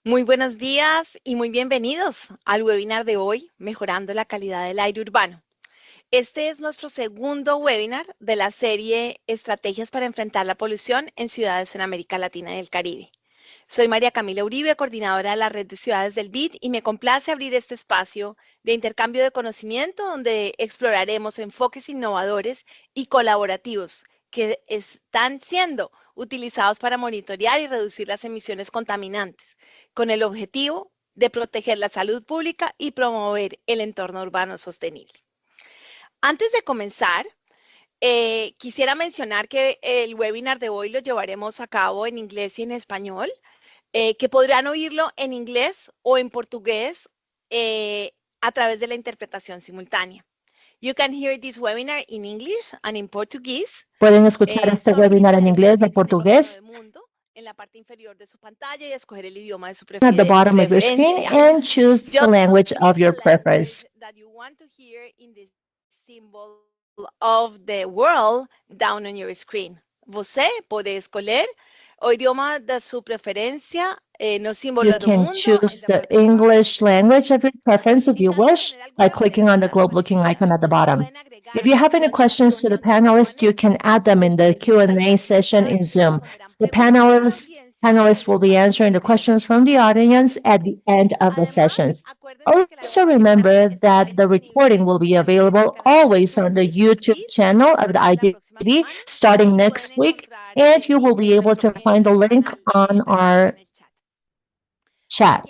Muy buenos días y muy bienvenidos al webinar de hoy, Mejorando la calidad del aire urbano. Este es nuestro segundo webinar de la serie Estrategias para enfrentar la polución en ciudades en América Latina y el Caribe. Soy María Camila Uribe, coordinadora de la Red de Ciudades del BID, y me complace abrir este espacio de intercambio de conocimiento donde exploraremos enfoques innovadores y colaborativos que están siendo utilizados para monitorear y reducir las emisiones contaminantes, con el objetivo de proteger la salud pública y promover el entorno urbano sostenible. Antes de comenzar, quisiera mencionar que el webinar de hoy lo llevaremos a cabo en inglés y en español, que podrán oírlo en inglés o en portugués a través de la interpretación simultánea. You can hear this webinar in English and in Portuguese. Pueden escuchar este webinar en inglés o portugués En la parte inferior de su pantalla y escoger el idioma de su at the bottom of your screen preferencia. and choose the language of your preference. That you want to hear in the symbol of the world down on your screen. Você pode escolher o idioma de su preferencia no símbolo You do can mundo. choose the English language of your preference if you wish by clicking on the globe-looking icon at the bottom. If you have any questions to the panelists, you can add them in the Q&A session in Zoom. The panelists will be answering the questions from the audience at the end of the sessions. Also remember that the recording will be available always on the YouTube channel of the IDB starting next week, and you will be able to find the link on our chat.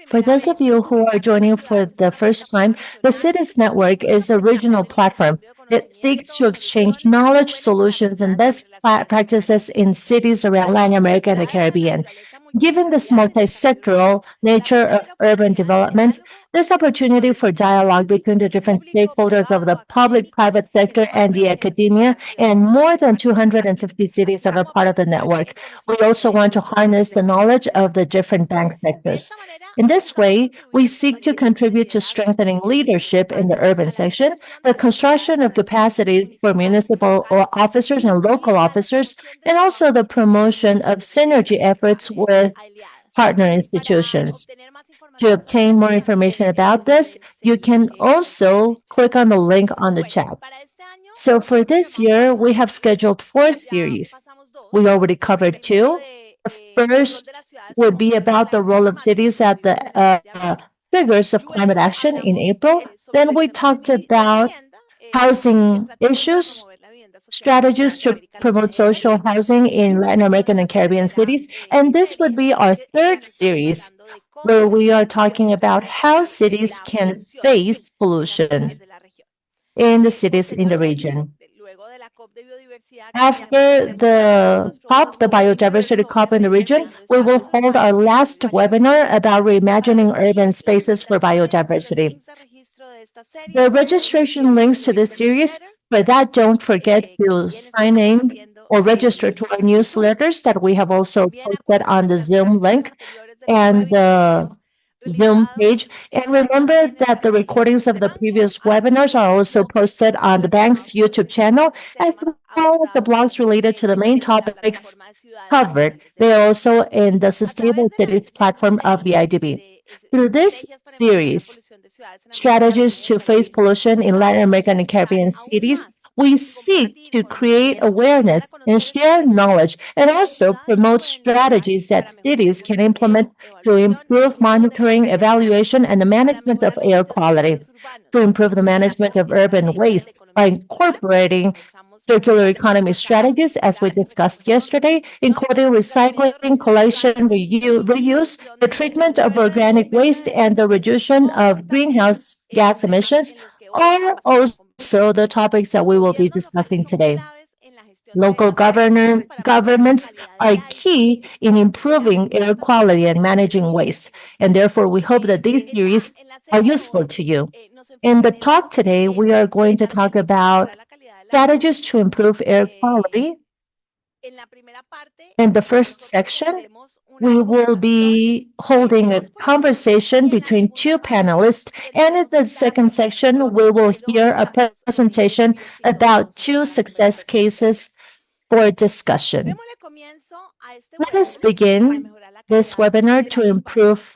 For those of you who are joining for the first time, the Cities Network is a regional platform that seeks to exchange knowledge, solutions, and best practices in cities around Latin America and the Caribbean. Given this multi-sectoral nature of urban development, this opportunity for dialogue between the different stakeholders of the public, private sector, and the academia, and more than 250 cities are a part of the network. We also want to harness the knowledge of the different bank sectors. In this way, we seek to contribute to strengthening leadership in the urban section, the construction of capacity for municipal officers and local officers, and also the promotion of synergy efforts with partner institutions. To obtain more information about this, you can also click on the link on the chat. So for this year, we have scheduled 4 series. We already covered 2. The first would be about the role of cities at the triggers of climate action in April. Then we talked about housing issues, strategies to promote social housing in Latin American and Caribbean cities. And this would be our 3rd series, where we are talking about how cities can face pollution in the cities in the region. After the COP, the Biodiversity COP in the region, we will hold our last webinar about reimagining urban spaces for biodiversity. The registration links to this series, for that, don't forget to sign in or register to our newsletters that we have also posted on the Zoom link and the Zoom page. And remember that the recordings of the previous webinars are also posted on the bank's YouTube channel, as well as the blogs related to the main topics covered. They are also in the Sustainable Cities platform of the IDB. Through this series, Strategies to Face Pollution in Latin American and Caribbean Cities, we seek to create awareness and share knowledge, and also promote strategies that cities can implement to improve monitoring, evaluation, and the management of air quality, to improve the management of urban waste by incorporating circular economy strategies, as we discussed yesterday, including recycling, collection, reuse, the treatment of organic waste, and the reduction of greenhouse gas emissions, are also the topics that we will be discussing today. Local governments are key in improving air quality and managing waste, and therefore we hope that these series are useful to you. In the talk today, we are going to talk about strategies to improve air quality. In the first section, we will be holding a conversation between 2 panelists, and in the second section, we will hear a presentation about 2 success cases for discussion. Let us begin this webinar to improve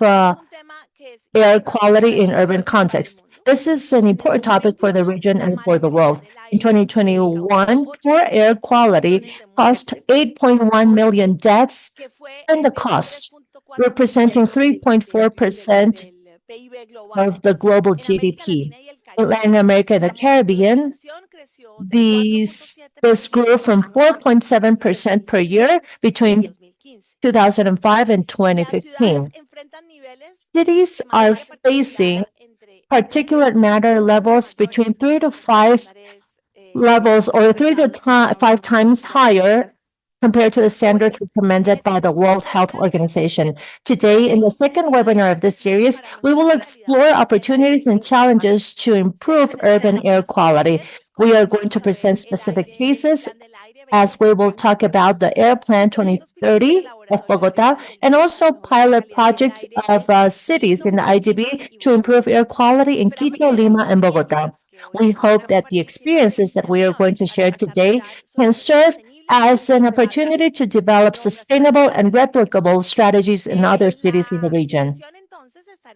air quality in urban context. This is an important topic for the region and for the world. In 2021, poor air quality caused 8.1 million deaths, and the cost, representing 3.4% of the global GDP. In Latin America and the Caribbean, this grew from 4.7% per year between 2005 and 2015. Cities are facing particulate matter levels between 3 to 5 levels or 3 to 5 times higher compared to the standards recommended by the World Health Organization. Today, in the second webinar of this series, we will explore opportunities and challenges to improve urban air quality. We are going to present specific cases as we will talk about the Air Plan 2030 of Bogotá and also pilot projects of cities in the IDB to improve air quality in Quito, Lima, and Bogotá. We hope that the experiences that we are going to share today can serve as an opportunity to develop sustainable and replicable strategies in other cities in the region.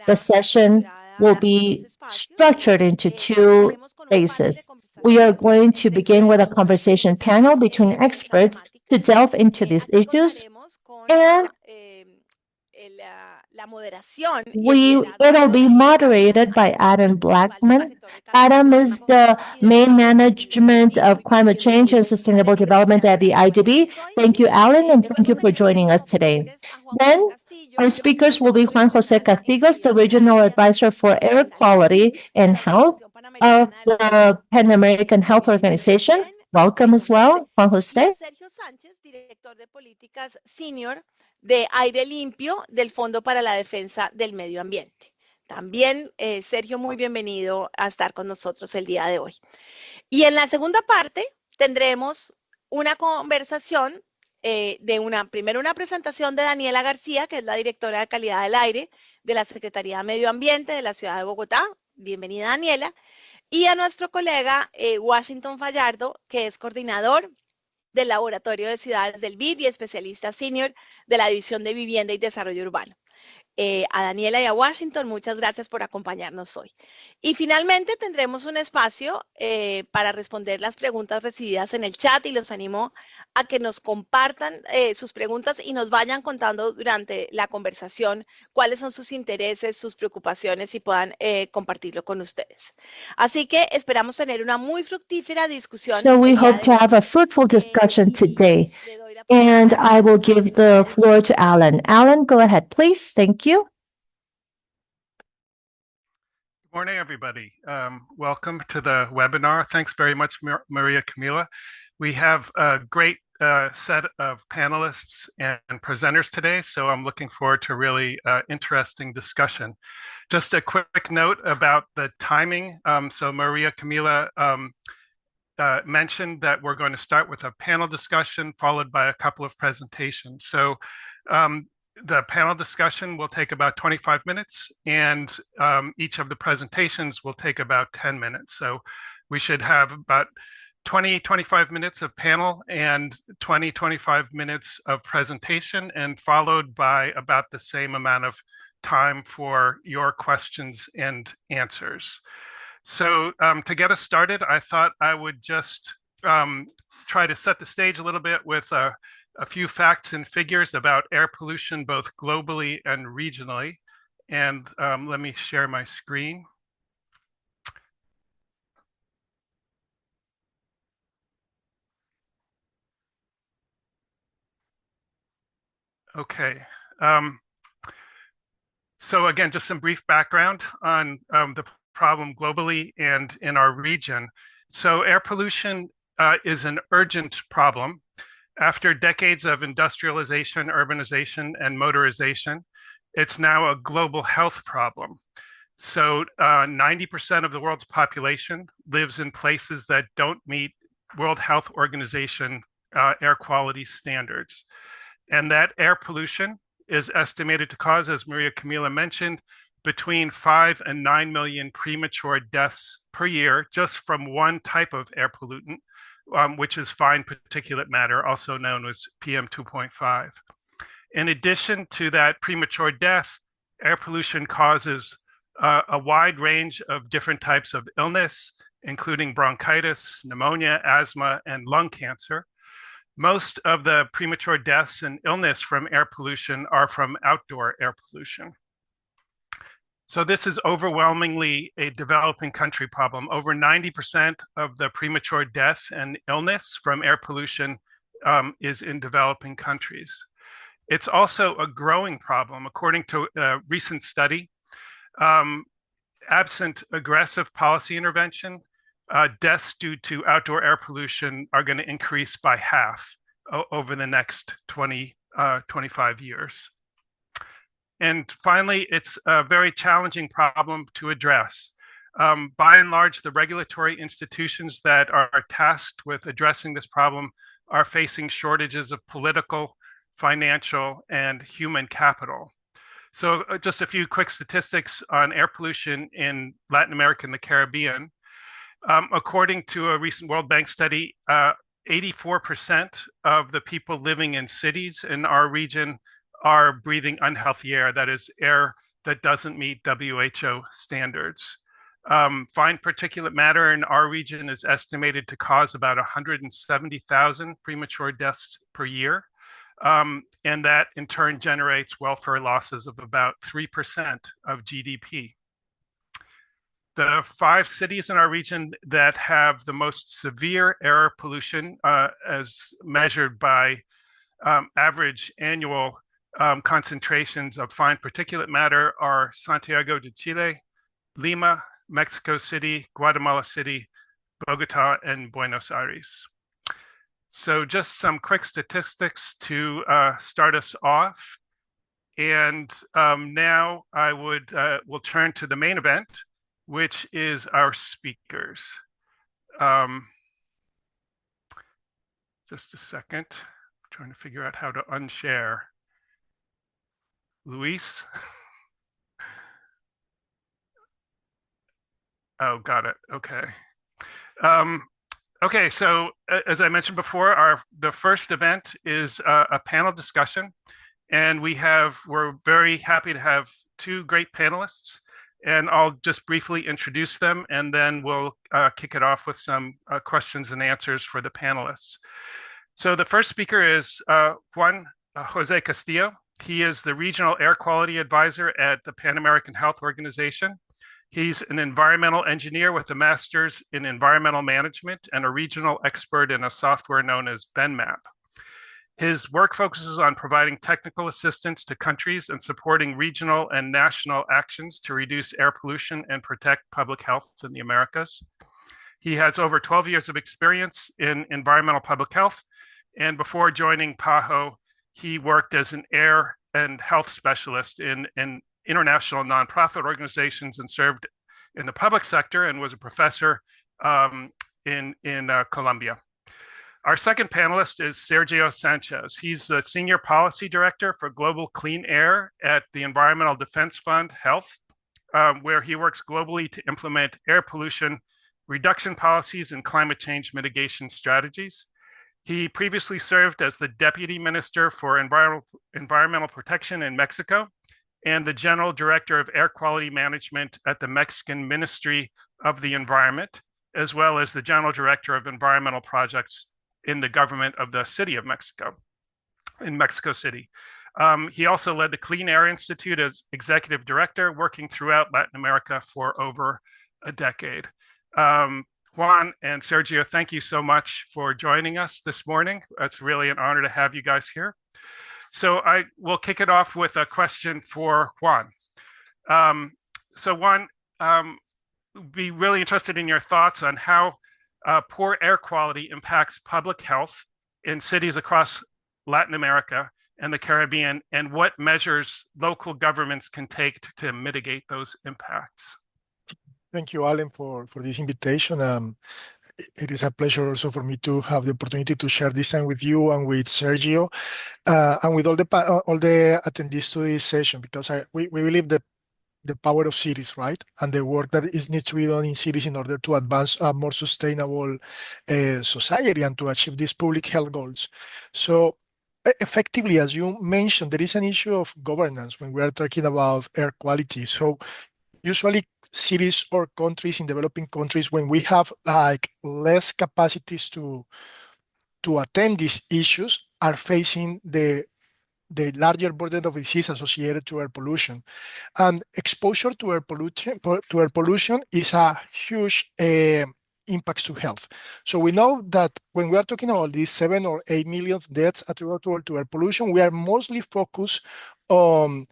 The session will be structured into two phases. We are going to begin with a conversation panel between experts to delve into these issues, and it'll be moderated by Adam Blackman. Adam is the main management of climate change and sustainable development at the IDB. Thank you, Alan, and thank you for joining us today. Then our speakers will be Juan Jose Castigos, the Regional Advisor for Air Quality and Health of the Pan American Health Organization. Welcome as well, Juan Jose. De aire limpio del Fondo para la Defensa del Medio Ambiente. También, Sergio, muy bienvenido a estar con nosotros el día de hoy. Y en la segunda parte tendremos una conversación primero una presentación de Daniela García, que es la directora de calidad del aire de la Secretaría de Medio Ambiente de la ciudad de Bogotá. Bienvenida, Daniela. Y a nuestro colega Washington Fallardo, que es coordinador del Laboratorio de Ciudades del BID y especialista senior de la División de Vivienda y Desarrollo Urbano. A Daniela y a Washington, muchas gracias por acompañarnos hoy. Y finalmente tendremos un espacio para responder las preguntas recibidas en el chat y los animo a que nos compartan sus preguntas y nos vayan contando durante la conversación cuáles son sus intereses, sus preocupaciones y puedan compartirlo con ustedes. Así que esperamos tener una muy fructífera discusión. So we hope to have a fruitful discussion today. And I will give the floor to Alan. Alan, go ahead, please. Thank you. Good morning, everybody. Welcome to the webinar. Thanks very much, Maria Camila. We have a great set of panelists and presenters today, so I'm looking forward to a really interesting discussion. Just a quick note about the timing. So Maria Camila mentioned that we're going to start with a panel discussion followed by a couple of presentations. So the panel discussion will take about 25 minutes and each of the presentations will take about 10 minutes. So we should have about 20-25 minutes of panel and 20-25 minutes of presentation, and followed by about the same amount of time for your questions and answers. So to get us started, I thought I would just try to set the stage a little bit with a few facts and figures about air pollution, both globally and regionally. And let me share my screen. Okay. So again, just some brief background on the problem globally and in our region. So air pollution is an urgent problem. After decades of industrialization, urbanization, and motorization, it's now a global health problem. So 90% of the world's population lives in places that don't meet World Health Organization air quality standards. And that air pollution is estimated to cause, as Maria Camila mentioned, between 5 and 9 million premature deaths per year just from one type of air pollutant, which is fine particulate matter, also known as PM 2.5. In addition to that premature death, air pollution causes a wide range of different types of illness, including bronchitis, pneumonia, asthma, and lung cancer. Most of the premature deaths and illness from air pollution are from outdoor air pollution. So this is overwhelmingly a developing country problem. Over 90% of the premature death and illness from air pollution is in developing countries. It's also a growing problem. According to a recent study, absent aggressive policy intervention, deaths due to outdoor air pollution are going to increase by half over the next 25 years. And finally, it's a very challenging problem to address. By and large, the regulatory institutions that are tasked with addressing this problem are facing shortages of political, financial, and human capital. So just a few quick statistics on air pollution in Latin America and the Caribbean. According to a recent World Bank study, 84% of the people living in cities in our region are breathing unhealthy air, that is air that doesn't meet WHO standards. Fine particulate matter in our region is estimated to cause about 170,000 premature deaths per year. And that in turn generates welfare losses of about 3% of GDP. The 5 cities in our region that have the most severe air pollution, as measured by average annual concentrations of fine particulate matter, are Santiago de Chile, Lima, Mexico City, Guatemala City, Bogotá, and Buenos Aires. So just some quick statistics to start us off. And now I will turn to the main event, which is our speakers. Just a second, I'm trying to figure out how to unshare. Luis? Oh, got it, okay. Okay, so as I mentioned before, the first event is a panel discussion, and we're very happy to have 2 great panelists, and I'll just briefly introduce them, and then we'll kick it off with some questions and answers for the panelists. So the first speaker is Juan Jose Castillo. He is the Regional Air Quality Advisor at the Pan American Health Organization. He's an environmental engineer with a master's in environmental management and a regional expert in a software known as BenMap. His work focuses on providing technical assistance to countries and supporting regional and national actions to reduce air pollution and protect public health in the Americas. He has over 12 years of experience in environmental public health, and before joining PAHO, he worked as an air and health specialist in international nonprofit organizations and served in the public sector and was a professor in Colombia. Our second panelist is Sergio Sanchez. He's the Senior Policy Director for Global Clean Air at the Environmental Defense Fund Health, where he works globally to implement air pollution reduction policies and climate change mitigation strategies. He previously served as the Deputy Minister for Environmental Protection in Mexico and the General Director of Air Quality Management at the Mexican Ministry of the Environment, as well as the General Director of Environmental Projects in the government of the City of Mexico, in Mexico City. He also led the Clean Air Institute as Executive Director, working throughout Latin America for over a decade. Juan and Sergio, thank you so much for joining us this morning. It's really an honor to have you guys here. So I will kick it off with a question for Juan. So Juan, be really interested in your thoughts on how poor air quality impacts public health in cities across Latin America and the Caribbean, and what measures local governments can take to mitigate those impacts. Thank you, Alan, for this invitation. It is a pleasure also for me to have the opportunity to share this time with you and with Sergio and with all the attendees to this session, because we believe that the power of cities, right? And the work that needs to be done in cities in order to advance a more sustainable society and to achieve these public health goals. So effectively, as you mentioned, there is an issue of governance when we are talking about air quality. So usually cities or countries in developing countries, when we have like less capacities to attend these issues, are facing the larger burden of disease associated to air pollution. And exposure to air pollution is a huge impacts to health. So we know that when we are talking about these 7 or 8 million deaths attributable to air pollution, we are mostly focused on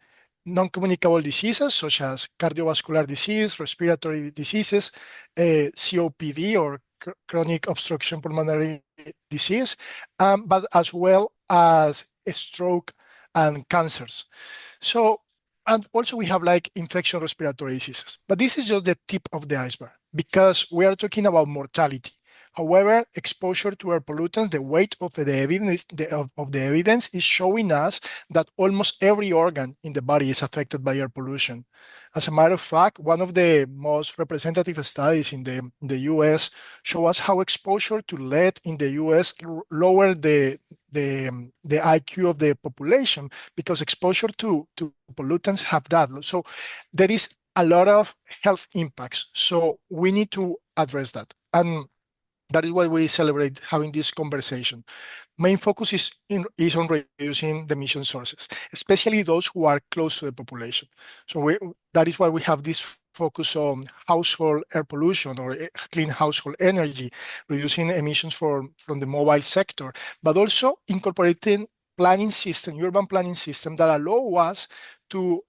non-communicable diseases such as cardiovascular disease, respiratory diseases, COPD or chronic obstruction pulmonary disease, but as well as stroke and cancers. So, and also we have like infection respiratory diseases, but this is just the tip of the iceberg because we are talking about mortality. However, exposure to air pollutants, the weight of the evidence of the evidence is showing us that almost every organ in the body is affected by air pollution. As a matter of fact, one of the most representative studies in the US show us how exposure to lead in the US lowered the IQ of the population because exposure to pollutants have that. So there is a lot of health impacts. So we need to address that. And that is why we celebrate having this conversation. Main focus is on reducing the emission sources, especially those who are close to the population. So that is why we have this focus on household air pollution or clean household energy, reducing emissions from the mobile sector, but also incorporating urban planning system that allow us to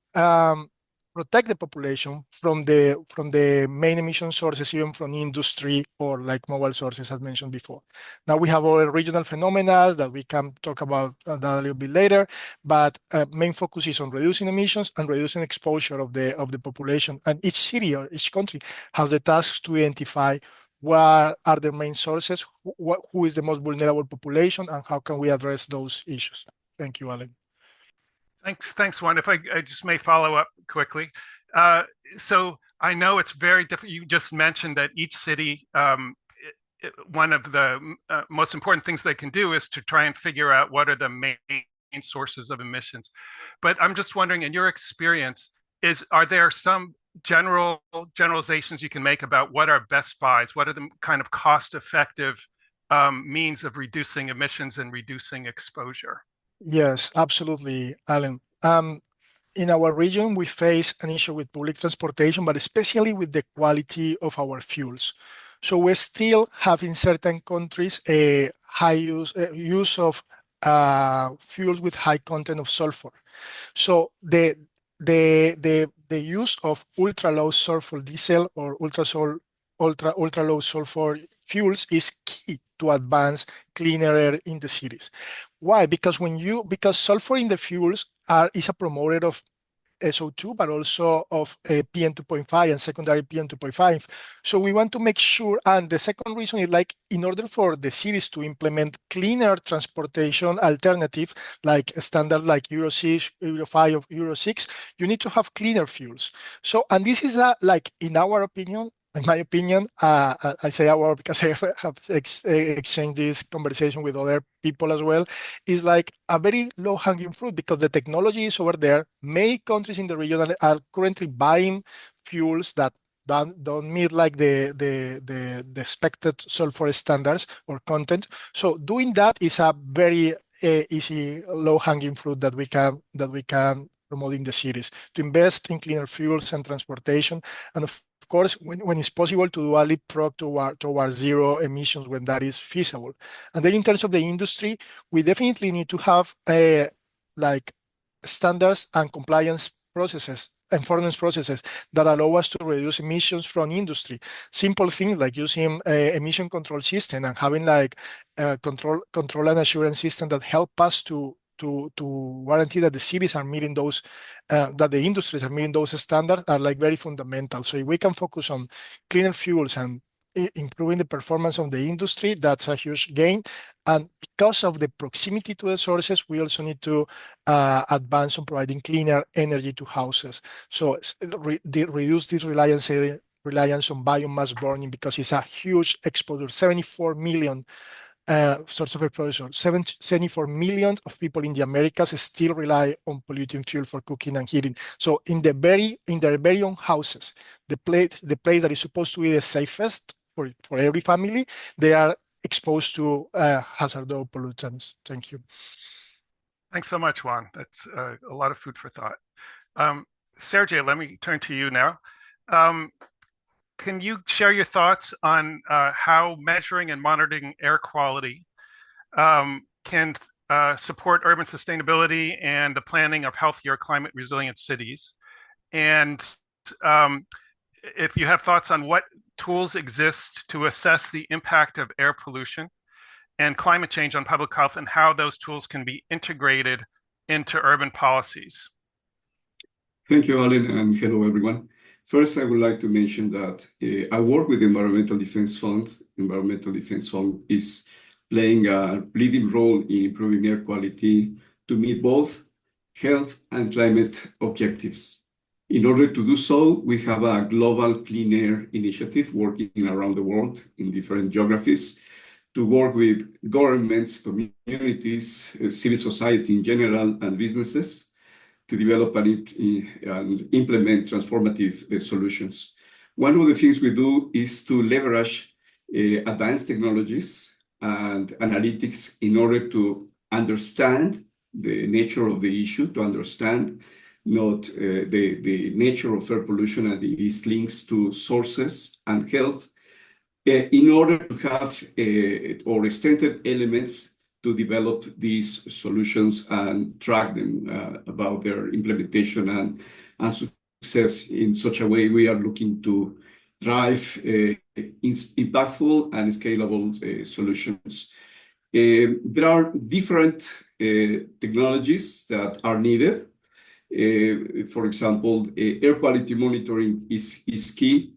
protect the population from the main emission sources, even from industry or like mobile sources, as mentioned before. Now we have our regional phenomena that we can talk about that a little bit later, but main focus is on reducing emissions and reducing exposure of the population. And each city or each country has the tasks to identify what are the main sources, who is the most vulnerable population, and how can we address those issues. Thank you, Alan. Thanks, Juan. If I just may follow up quickly. So I know it's very different. You just mentioned that each city, one of the most important things they can do is to try and figure out what are the main sources of emissions. But I'm just wondering, in your experience, are there some generalizations you can make about what are best buys? What are the kind of cost-effective means of reducing emissions and reducing exposure? Yes, absolutely, Alan. In our region, we face an issue with public transportation, but especially with the quality of our fuels. So we still have in certain countries a high use of fuels with high content of sulfur. So the use of ultra low sulfur diesel or ultra low sulfur fuels is key to advance cleaner air in the cities. Why? Because sulfur in the fuels is a promoter of SO2, but also of PM2.5 and secondary PM2.5. So we want to make sure, and the second reason is like, in order for the cities to implement cleaner transportation alternative, like a standard like Euro 6, Euro 5, or Euro 6, you need to have cleaner fuels. So, and this is like, in our opinion, in my opinion, I say our because I have exchanged this conversation with other people as well, is like a very low-hanging fruit because the technology is over there. Many countries in the region are currently buying fuels that don't meet like the expected sulfur standards or content. So doing that is a very easy low-hanging fruit that we can promote in the cities to invest in cleaner fuels and transportation, and of course, when it's possible to do a leapfrog toward zero emissions when that is feasible. And then in terms of the industry, we definitely need to have like standards and compliance processes, enforcement processes that allow us to reduce emissions from industry. Simple things like using emission control system and having like control and assurance system that help us to guarantee that the cities are meeting those, that the industries are meeting those standards are like very fundamental. So if we can focus on cleaner fuels and improving the performance of the industry, that's a huge gain. And because of the proximity to the sources, we also need to advance on providing cleaner energy to houses. So reduce this reliance on biomass burning because it's a huge exposure, 74 million source of air pollution. 74 million of people in the Americas still rely on polluting fuel for cooking and heating. So in their very own houses, the place that is supposed to be the safest for every family, they are exposed to hazardous pollutants. Thank you. Thanks so much, Juan. That's a lot of food for thought. Sergio, let me turn to you now. Can you share your thoughts on how measuring and monitoring air quality can support urban sustainability and the planning of healthier climate resilient cities? And if you have thoughts on what tools exist to assess the impact of air pollution and climate change on public health and how those tools can be integrated into urban policies. Thank you, Alan, and hello, everyone. First, I would like to mention that I work with the Environmental Defense Fund. Environmental Defense Fund is playing a leading role in improving air quality to meet both health and climate objectives. In order to do so, we have a global clean air initiative working around the world in different geographies to work with governments, communities, civil society in general, and businesses to develop and implement transformative solutions. One of the things we do is to leverage advanced technologies and analytics in order to understand the nature of the issue, to understand not the nature of air pollution and its links to sources and health, in order to have or strengthen elements to develop these solutions and track them about their implementation and success in such a way we are looking to drive impactful and scalable solutions. There are different technologies that are needed. For example, air quality monitoring is key.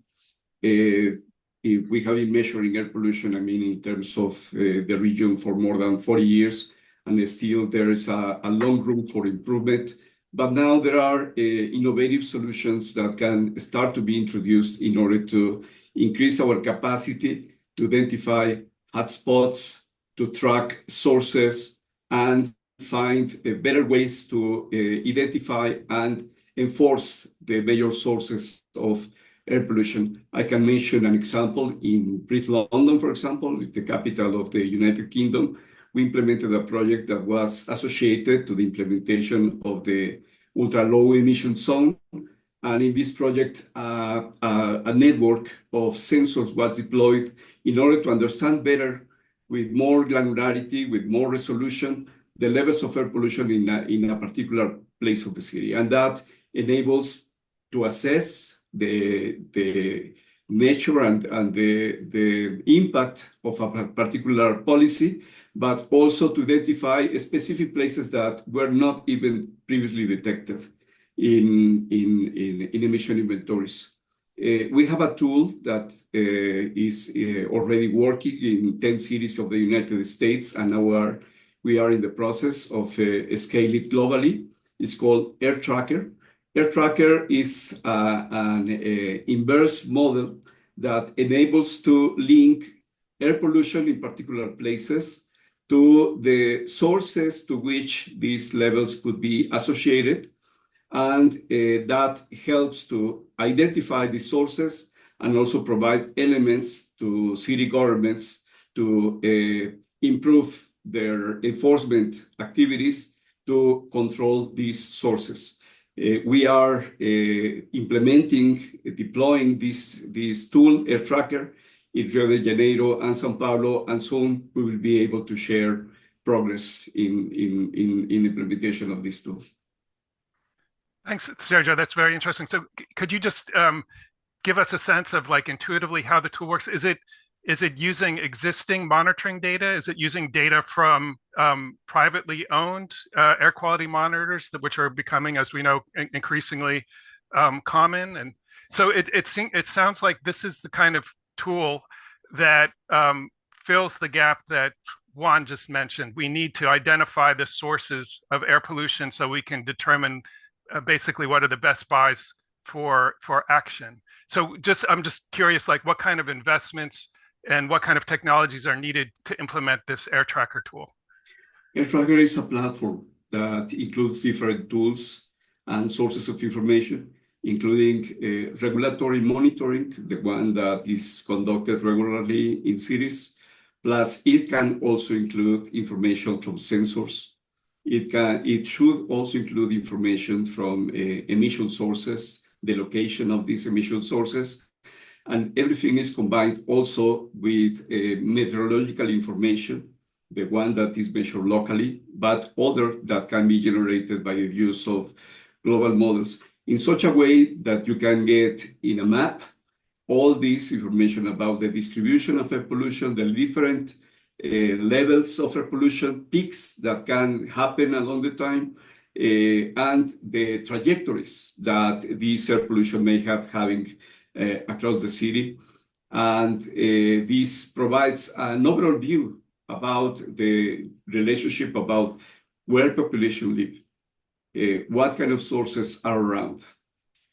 We have been measuring air pollution, in terms of the region for more than 40 years, and still there is a long room for improvement. But now there are innovative solutions that can start to be introduced in order to increase our capacity to identify hotspots, to track sources, and find better ways to identify and enforce the major sources of air pollution. I can mention an example in Greater London, for example, the capital of the United Kingdom. We implemented a project that was associated to the implementation of the ultra-low emission zone. And in this project, a network of sensors was deployed in order to understand better, with more granularity, with more resolution, the levels of air pollution in a particular place of the city. And that enables to assess the nature and the impact of a particular policy, but also to identify specific places that were not even previously detected in emission inventories. We have a tool that is already working in 10 cities of the United States, and now we are in the process of scaling it globally. It's called Air Tracker. Air Tracker is an inverse model that enables to link air pollution in particular places to the sources to which these levels could be associated. And that helps to identify the sources and also provide elements to city governments to improve their enforcement activities to control these sources. We are deploying this tool, Air Tracker, in Rio de Janeiro and São Paulo, and soon we will be able to share progress in implementation of this tool. Thanks, Sergio. That's very interesting. So could you just give us a sense of, like, intuitively how the tool works? Is it using existing monitoring data? Is it using data from privately owned air quality monitors, which are becoming, as we know, increasingly common? And so it sounds like this is the kind of tool that fills the gap that Juan just mentioned. We need to identify the sources of air pollution so we can determine basically what are the best buys for action. So I'm just curious, like, what kind of investments and what kind of technologies are needed to implement this air tracker tool? Air tracker is a platform that includes different tools and sources of information, including regulatory monitoring, the one that is conducted regularly in cities. Plus, it can also include information from sensors. It should also include information from emission sources, the location of these emission sources, and everything is combined also with meteorological information, the one that is measured locally, but other that can be generated by the use of global models in such a way that you can get in a map all this information about the distribution of air pollution, the different levels of air pollution, peaks that can happen along the time, and the trajectories that this air pollution may have having across the city. And this provides an overall view about the relationship about where population live, what kind of sources are around,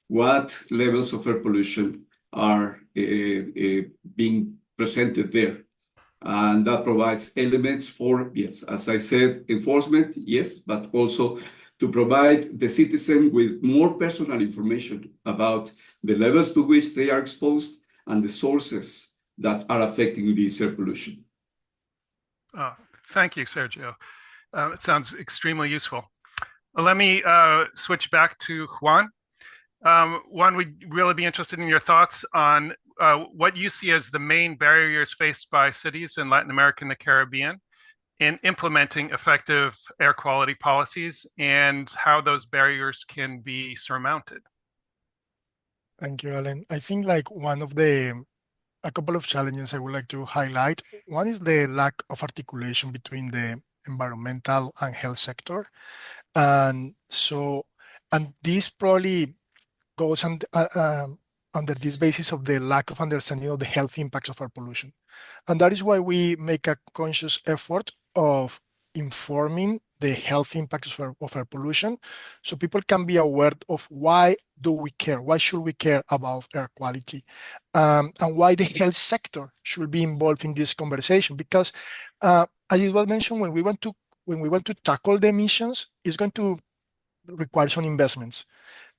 what levels of air pollution are being presented there. And that provides elements for, yes, as I said, enforcement, yes, but also to provide the citizen with more personal information about the levels to which they are exposed and the sources that are affecting this air pollution. Thank you, Sergio. It sounds extremely useful. Let me switch back to Juan. Juan, we'd really be interested in your thoughts on what you see as the main barriers faced by cities in Latin America and the Caribbean in implementing effective air quality policies and how those barriers can be surmounted. Thank you, Alan. I think like a couple of challenges I would like to highlight. One is the lack of articulation between the environmental and health sector. And this probably goes under this basis of the lack of understanding of the health impacts of air pollution. And that is why we make a conscious effort of informing the health impacts of air pollution, so people can be aware of why do we care, why should we care about air quality, and why the health sector should be involved in this conversation. Because as it was mentioned, when we want to tackle the emissions, it's going to require some investments.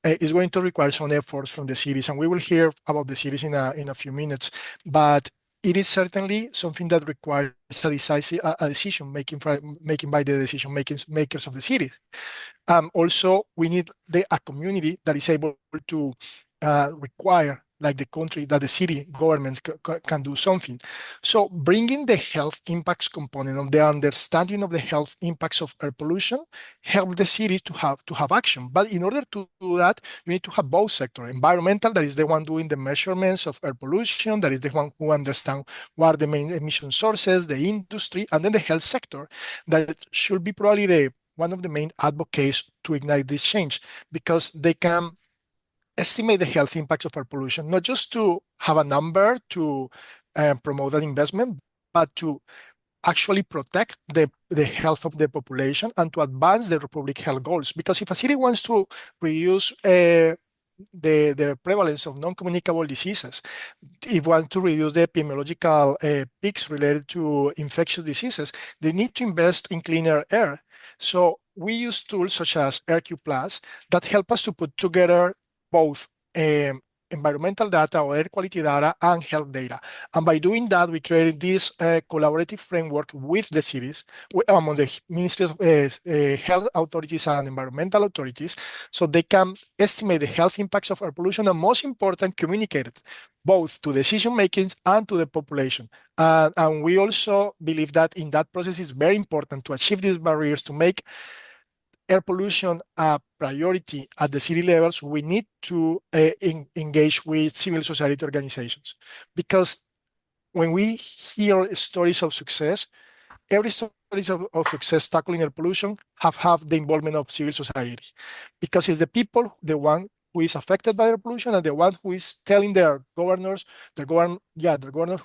It's going to require some efforts from the cities, and we will hear about the cities in a few minutes. But it is certainly something that requires a decision making by the decision makers of the city. Also, we need a community that is able to require, like the country, that the city governments can do something. So bringing the health impacts component of the understanding of the health impacts of air pollution help the city to have action. But in order to do that, you need to have both sectors. Environmental, that is the one doing the measurements of air pollution, that is the one who understands what are the main emission sources, the industry, and then the health sector, that should be probably one of the main advocates to ignite this change, because they can estimate the health impacts of air pollution, not just to have a number to promote that investment, but to actually protect the health of the population and to advance the public health goals. Because if a city wants to reduce the prevalence of non-communicable diseases, if we want to reduce the epidemiological peaks related to infectious diseases, they need to invest in cleaner air. So we use tools such as AirQ Plus that help us to put together both environmental data or air quality data and health data. And by doing that, we created this collaborative framework with the cities, among the ministries of health authorities and environmental authorities, so they can estimate the health impacts of air pollution, and most important, communicate it both to decision makers and to the population. And we also believe that in that process, it's very important to achieve these barriers, to make air pollution a priority at the city levels. We need to engage with civil society organizations, because when we hear stories of success, every story of success tackling air pollution have the involvement of civil society, because it's the people, the one who is affected by air pollution, and the one who is telling their governors,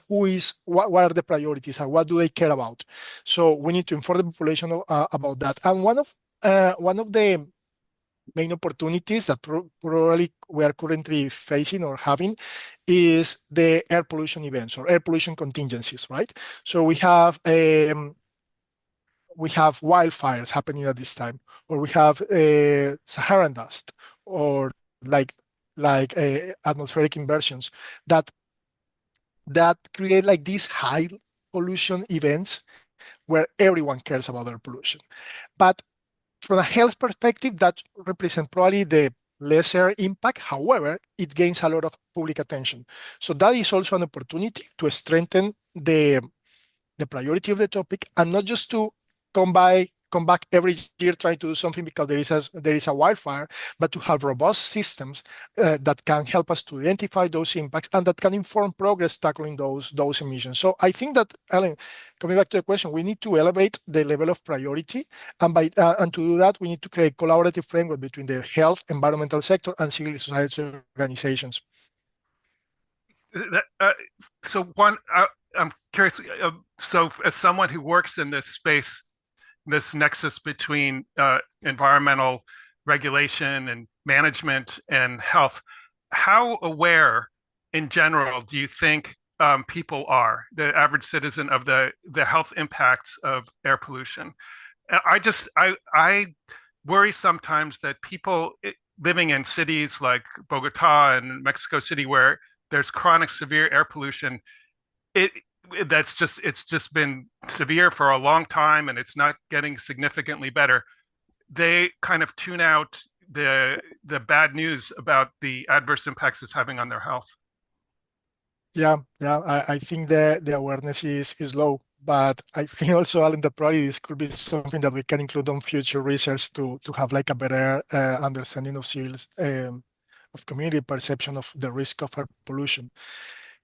who is what are the priorities and what do they care about. So we need to inform the population about that. And one of the main opportunities that probably we are currently facing or having is the air pollution events or air pollution contingencies, right? So we have wildfires happening at this time, or we have Saharan dust, or like atmospheric inversions that create like these high pollution events where everyone cares about air pollution. But from a health perspective, that represents probably the lesser impact. However, it gains a lot of public attention. So that is also an opportunity to strengthen the priority of the topic, and not just to come back every year trying to do something because there is a wildfire, but to have robust systems that can help us to identify those impacts and that can inform progress tackling those emissions. So I think that, Ellen, coming back to the question, we need to elevate the level of priority, and to do that, we need to create collaborative framework between the health, environmental sector, and civil society organizations. I'm curious. So, as someone who works in this space, this nexus between environmental regulation and management and health, how aware, in general, do you think people are, the average citizen, of the health impacts of air pollution? I worry sometimes that people living in cities like Bogotá and Mexico City, where there's chronic severe air pollution, it's just been severe for a long time, and it's not getting significantly better. They kind of tune out the bad news about the adverse impacts it's having on their health. Yeah, I think the awareness is low, but I think also, Alan, that probably this could be something that we can include on future research to have like a better understanding of civils, of community perception of the risk of air pollution.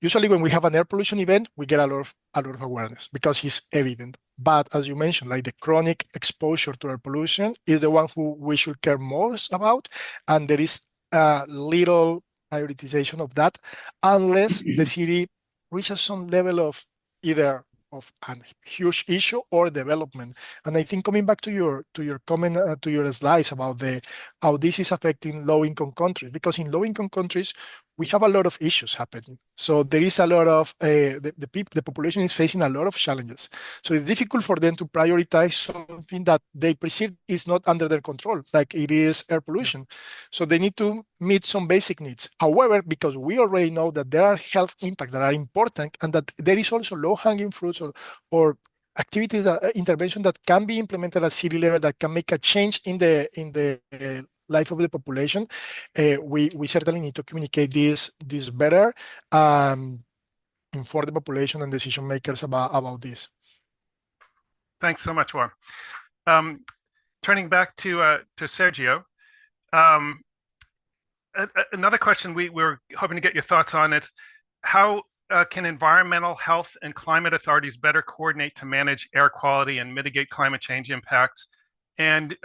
Usually when we have an air pollution event, we get a lot of awareness because it's evident. But as you mentioned, like the chronic exposure to air pollution is the one who we should care most about. And there is little prioritization of that unless the city reaches some level of either of a huge issue or development. And I think coming back to your comment, to your slides about how this is affecting low-income countries, because in low-income countries, we have a lot of issues happening. So there is a lot of, the population is facing a lot of challenges. So it's difficult for them to prioritize something that they perceive is not under their control, like it is air pollution. So they need to meet some basic needs. However, because we already know that there are health impacts that are important and that there is also low-hanging fruits or activities, intervention that can be implemented at city level that can make a change in the life of the population, we certainly need to communicate this better and inform the population and decision makers about this. Thanks so much, Juan. Turning back to Sergio, another question we were hoping to get your thoughts on it. How can environmental, health, and climate authorities better coordinate to manage air quality and mitigate climate change impacts? And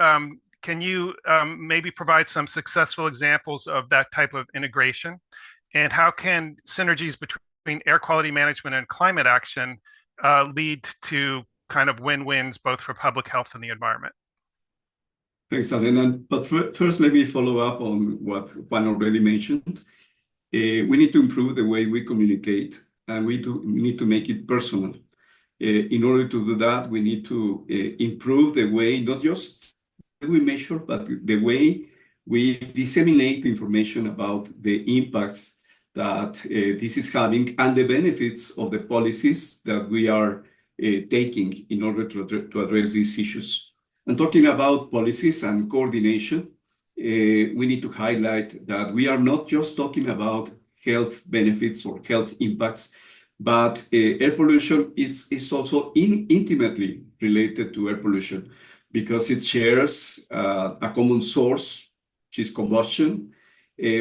can you maybe provide some successful examples of that type of integration? And how can synergies between air quality management and climate action lead to kind of win-wins both for public health and the environment? Thanks, Alan. But first, let me follow up on what Juan already mentioned. We need to improve the way we communicate, and we need to make it personal. In order to do that, we need to improve the way, not just we measure, but the way we disseminate information about the impacts that this is having and the benefits of the policies that we are taking in order to address these issues. And talking about policies and coordination, we need to highlight that we are not just talking about health benefits or health impacts, but air pollution is also intimately related to air pollution, because it shares a common source, which is combustion,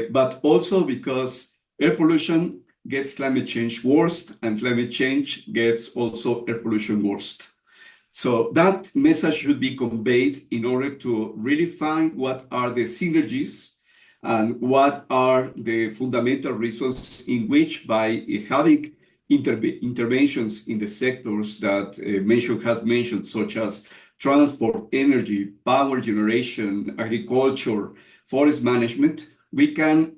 but also because air pollution gets climate change worse, and climate change gets also air pollution worse. So that message should be conveyed in order to really find what are the synergies and what are the fundamental reasons in which, by having interventions in the sectors that has mentioned, such as transport, energy, power generation, agriculture, forest management, we can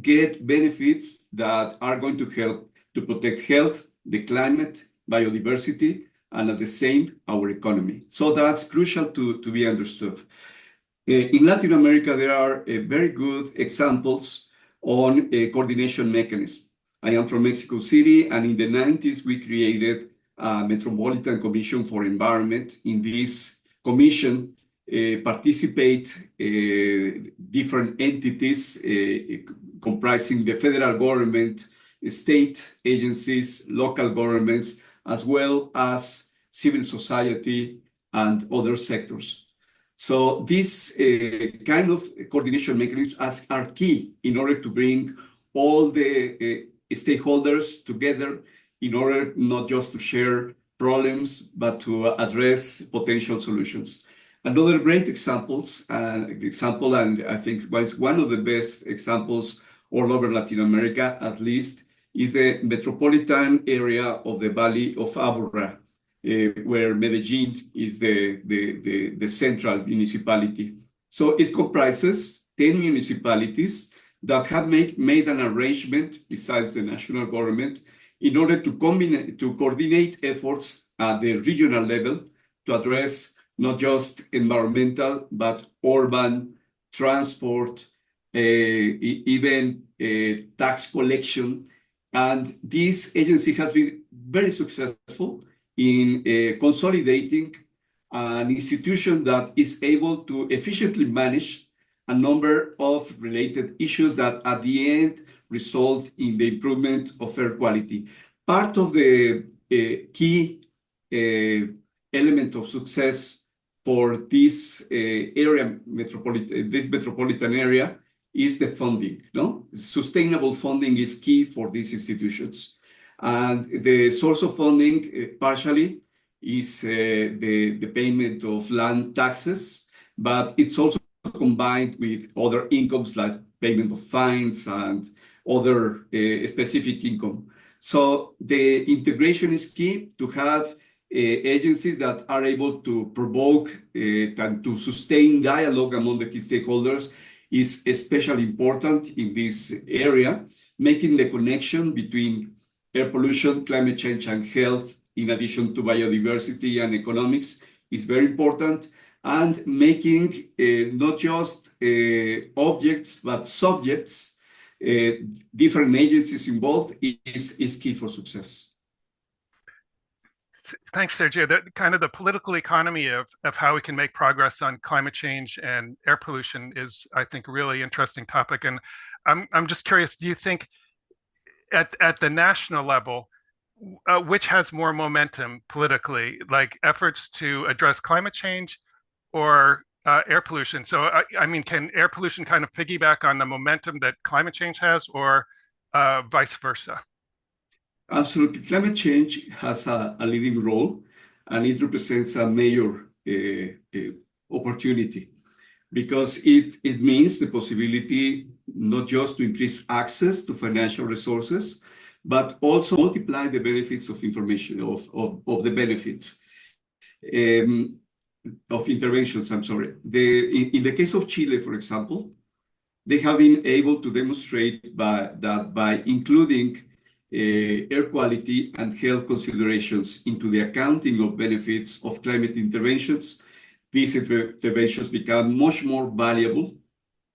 get benefits that are going to help to protect health, the climate, biodiversity, and at the same, our economy. So that's crucial to be understood. In Latin America, there are very good examples on a coordination mechanism. I am from Mexico City, and in the 90s, we created a Metropolitan Commission for Environment. In this commission, participate different entities comprising the federal government, state agencies, local governments, as well as civil society and other sectors. So these kind of coordination mechanisms are key in order to bring all the stakeholders together in order not just to share problems, but to address potential solutions. Another great example, and I think was one of the best examples all over Latin America, at least, is the metropolitan area of the Valley of Aburrá, where Medellin is the central municipality. So it comprises 10 municipalities that have made an arrangement, besides the national government, in order to coordinate efforts at the regional level to address not just environmental, but urban, transport, even tax collection. And this agency has been very successful in consolidating an institution that is able to efficiently manage a number of related issues that at the end result in the improvement of air quality. Part of the key element of success for this metropolitan area is the funding. No? Sustainable funding is key for these institutions. And the source of funding partially is the payment of land taxes, but it's also combined with other incomes like payment of fines and other specific income. So the integration is key. To have agencies that are able to provoke and to sustain dialogue among the key stakeholders is especially important in this area. Making the connection between air pollution, climate change, and health, in addition to biodiversity and economics, is very important. And making not just objects, but subjects, different agencies involved is key for success. Thanks, Sergio. The political economy of how we can make progress on climate change and air pollution is, I think, a really interesting topic. And I'm just curious, do you think at the national level, which has more momentum politically, like efforts to address climate change or air pollution? So, I mean, can air pollution kind of piggyback on the momentum that climate change has, or vice versa? Absolutely. Climate change has a leading role, and it represents a major opportunity because it means the possibility not just to increase access to financial resources, but also multiply the benefits of information, of the benefits of interventions, I'm sorry. In the case of Chile, for example, they have been able to demonstrate that by including air quality and health considerations into the accounting of benefits of climate interventions, these interventions become much more valuable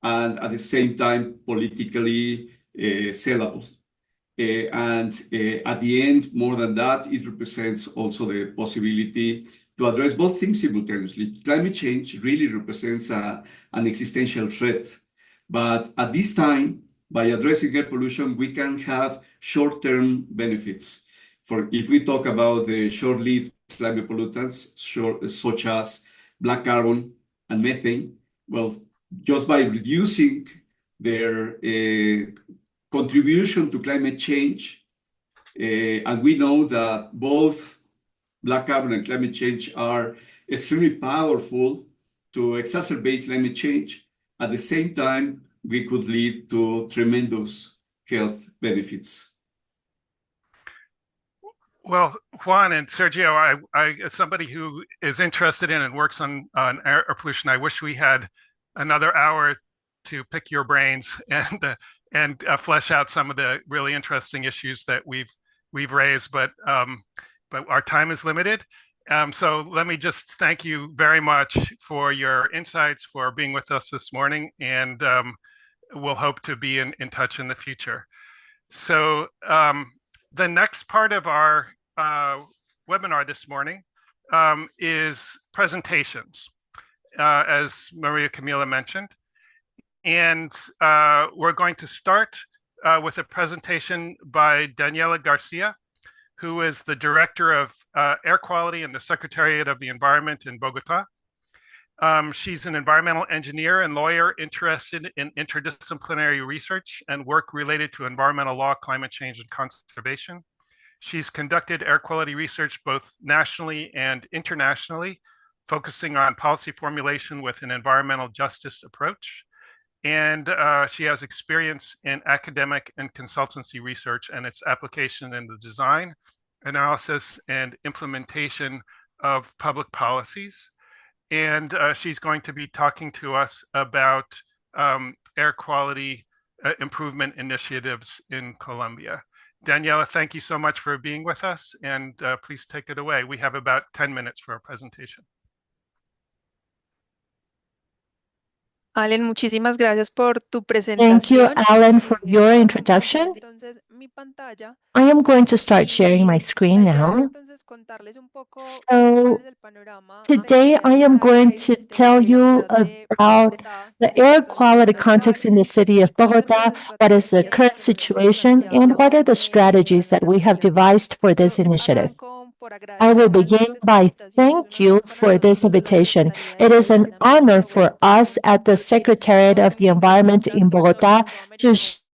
and at the same time politically sellable. And at the end, more than that, it represents also the possibility to address both things simultaneously. Climate change really represents an existential threat. But at this time, by addressing air pollution, we can have short-term benefits. If we talk about the short-lived climate pollutants, such as black carbon and methane, well, just by reducing their contribution to climate change, and we know that both black carbon and climate change are extremely powerful to exacerbate climate change. At the same time, we could lead to tremendous health benefits. Well, Juan and Sergio, I as somebody who is interested in and works on air pollution, I wish we had another hour to pick your brains and flesh out some of the really interesting issues that we've raised, but our time is limited. So let me just thank you very much for your insights, for being with us this morning, and we'll hope to be in touch in the future. So the next part of our webinar this morning is presentations, as Maria Camila mentioned. And we're going to start with a presentation by Daniela Garcia, who is the Director of Air Quality in the Secretariat of the Environment in Bogotá. She's an environmental engineer and lawyer interested in interdisciplinary research and work related to environmental law, climate change, and conservation. She's conducted air quality research both nationally and internationally, focusing on policy formulation with an environmental justice approach. And she has experience in academic and consultancy research and its application in the design, analysis, and implementation of public policies. And she's going to be talking to us about air quality improvement initiatives in Colombia. Daniela, thank you so much for being with us, and please take it away. We have about 10 minutes for our presentation. Allen, muchísimas gracias por tu presentación. Thank you, Alan, for your introduction. Entonces, mi pantalla. I am going to start sharing my screen now. So today I am going to tell you about the air quality context in the city of Bogotá, what is the current situation, and what are the strategies that we have devised for this initiative. I will begin by thank you for this invitation. It is an honor for us at the Secretariat of the Environment in Bogotá to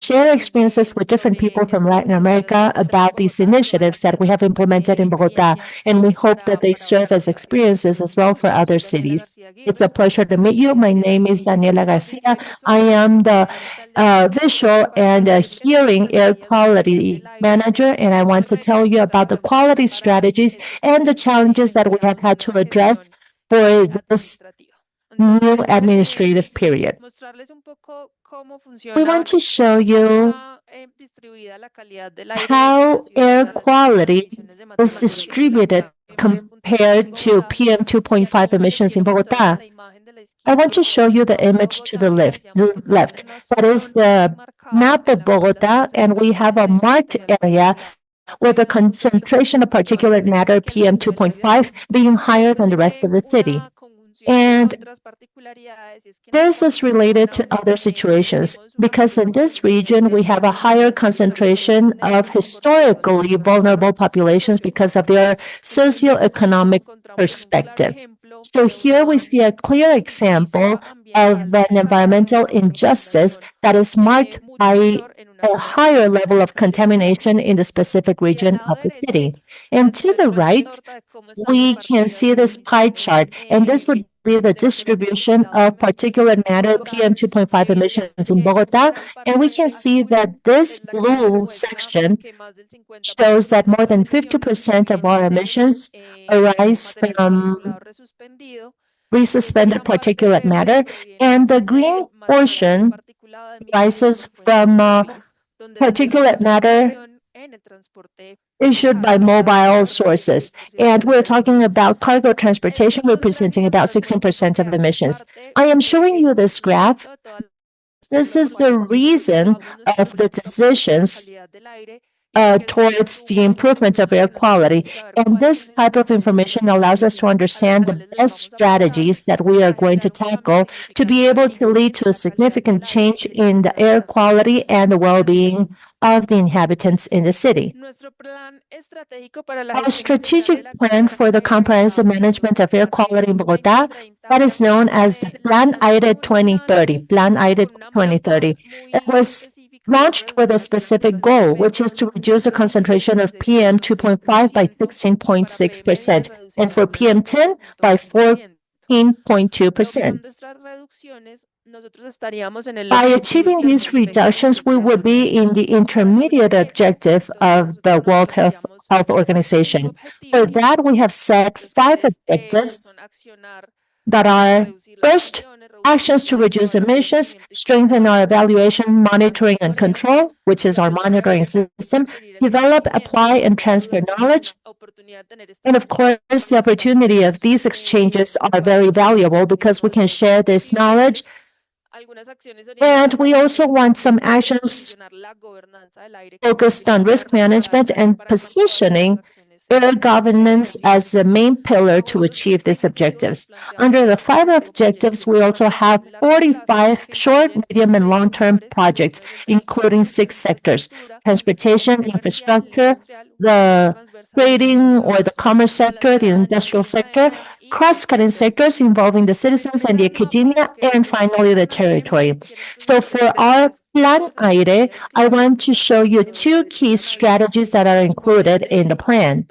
share experiences with different people from Latin America about these initiatives that we have implemented in Bogotá, and we hope that they serve as experiences as well for other cities. It's a pleasure to meet you. My name is Daniela Garcia. I am the visual and hearing air quality manager, and I want to tell you about the quality strategies and the challenges that we have had to address for this new administrative period. We want to show you how air quality is distributed compared to PM 2.5 emissions in Bogotá. I want to show you the image to the left. That is the map of Bogotá, and we have a marked area with a concentration of particulate matter PM 2.5 being higher than the rest of the city. And this is related to other situations because in this region we have a higher concentration of historically vulnerable populations because of their socioeconomic perspective. So here we see a clear example of an environmental injustice that is marked by a higher level of contamination in the specific region of the city. And to the right, we can see this pie chart, and this would be the distribution of particulate matter PM 2.5 emissions in Bogotá. And we can see that this blue section shows that more than 50% of our emissions arise from resuspended particulate matter, and the green portion arises from particulate matter issued by mobile sources. And we're talking about cargo transportation representing about 16% of emissions. I am showing you this graph. This is the reason of the decisions towards the improvement of air quality. And this type of information allows us to understand the best strategies that we are going to tackle to be able to lead to a significant change in the air quality and the well-being of the inhabitants in the city. Our strategic plan for the comprehensive management of air quality in Bogotá, that is known as the Plan Aire 2030. Plan Aire 2030. It was launched with a specific goal, which is to reduce the concentration of PM 2.5 by 16.6%, and for PM 10 by 14.2%. By achieving these reductions, we would be in the intermediate objective of the World Health Organization. For that, we have set 5 objectives that are, first, actions to reduce emissions, strengthen our evaluation, monitoring, and control, which is our monitoring system, develop, apply, and transfer knowledge. And of course, the opportunity of these exchanges are very valuable because we can share this knowledge. And we also want some actions focused on risk management and positioning air governance as the main pillar to achieve these objectives. Under the 5 objectives, we also have 45 short, medium, and long-term projects, including 6 sectors: transportation, infrastructure, the trading or the commerce sector, the industrial sector, cross-cutting sectors involving the citizens and the academia, and finally the territory. So for our Plan Aire, I want to show you 2 key strategies that are included in the plan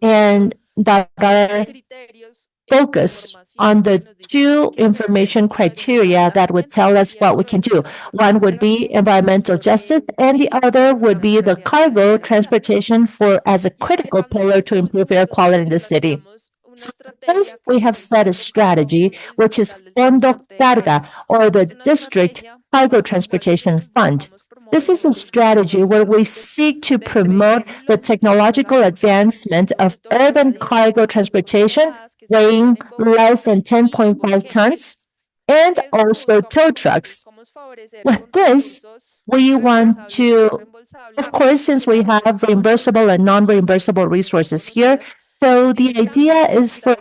and that are focused on the 2 information criteria that would tell us what we can do. One would be environmental justice, and the other would be the cargo transportation as a critical pillar to improve air quality in the city. So first, we have set a strategy, which is Fondo Carga, or the District Cargo Transportation Fund. This is a strategy where we seek to promote the technological advancement of urban cargo transportation weighing less than 10.5 tons, and also tow trucks. With this, we want to, of course, since we have reimbursable and non-reimbursable resources here, so the idea is for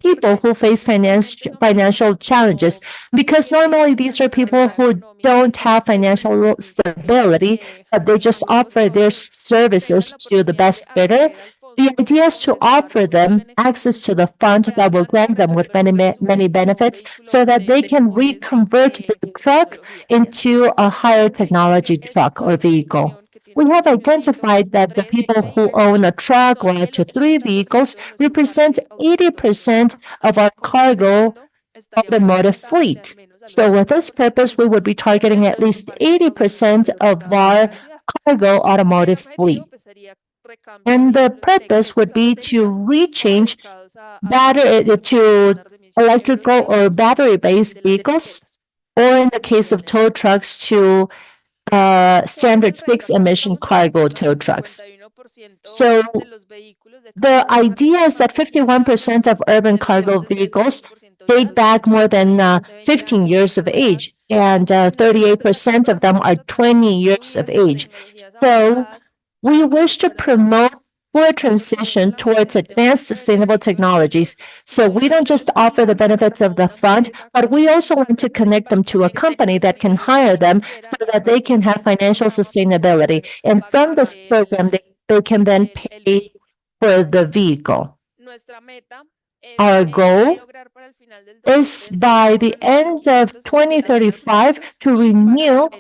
people who face financial challenges, because normally these are people who don't have financial stability, but they just offer their services to the best bidder. The idea is to offer them access to the fund that will grant them with many benefits so that they can reconvert the truck into a higher technology truck or vehicle. We have identified that the people who own a truck or up to 3 vehicles represent 80% of our cargo automotive fleet. So with this purpose, we would be targeting at least 80% of our cargo automotive fleet. And the purpose would be to rechange to electrical or battery-based vehicles, or in the case of tow trucks, to standard fixed emission cargo tow trucks. So the idea is that 51% of urban cargo vehicles date back more than 15 years of age, and 38% of them are 20 years of age. So we wish to promote for a transition towards advanced sustainable technologies. So we don't just offer the benefits of the fund, but we also want to connect them to a company that can hire them so that they can have financial sustainability. And from this program, they can then pay for the vehicle. Our goal is by the end of 2035 to renew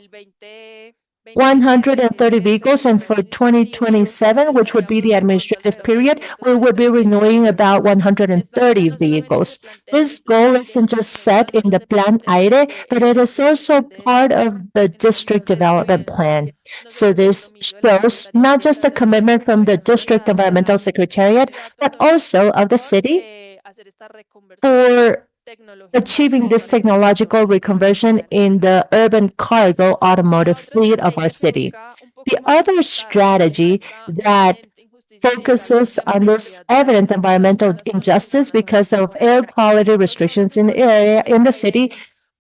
130 vehicles, and for 2027, which would be the administrative period, we would be renewing about 130 vehicles. This goal isn't just set in the Plan Aire, but it is also part of the district development plan. So this shows not just a commitment from the district environmental secretariat, but also of the city for achieving this technological reconversion in the urban cargo automotive fleet of our city. The other strategy that focuses on this evident environmental injustice because of air quality restrictions in the area, in the city,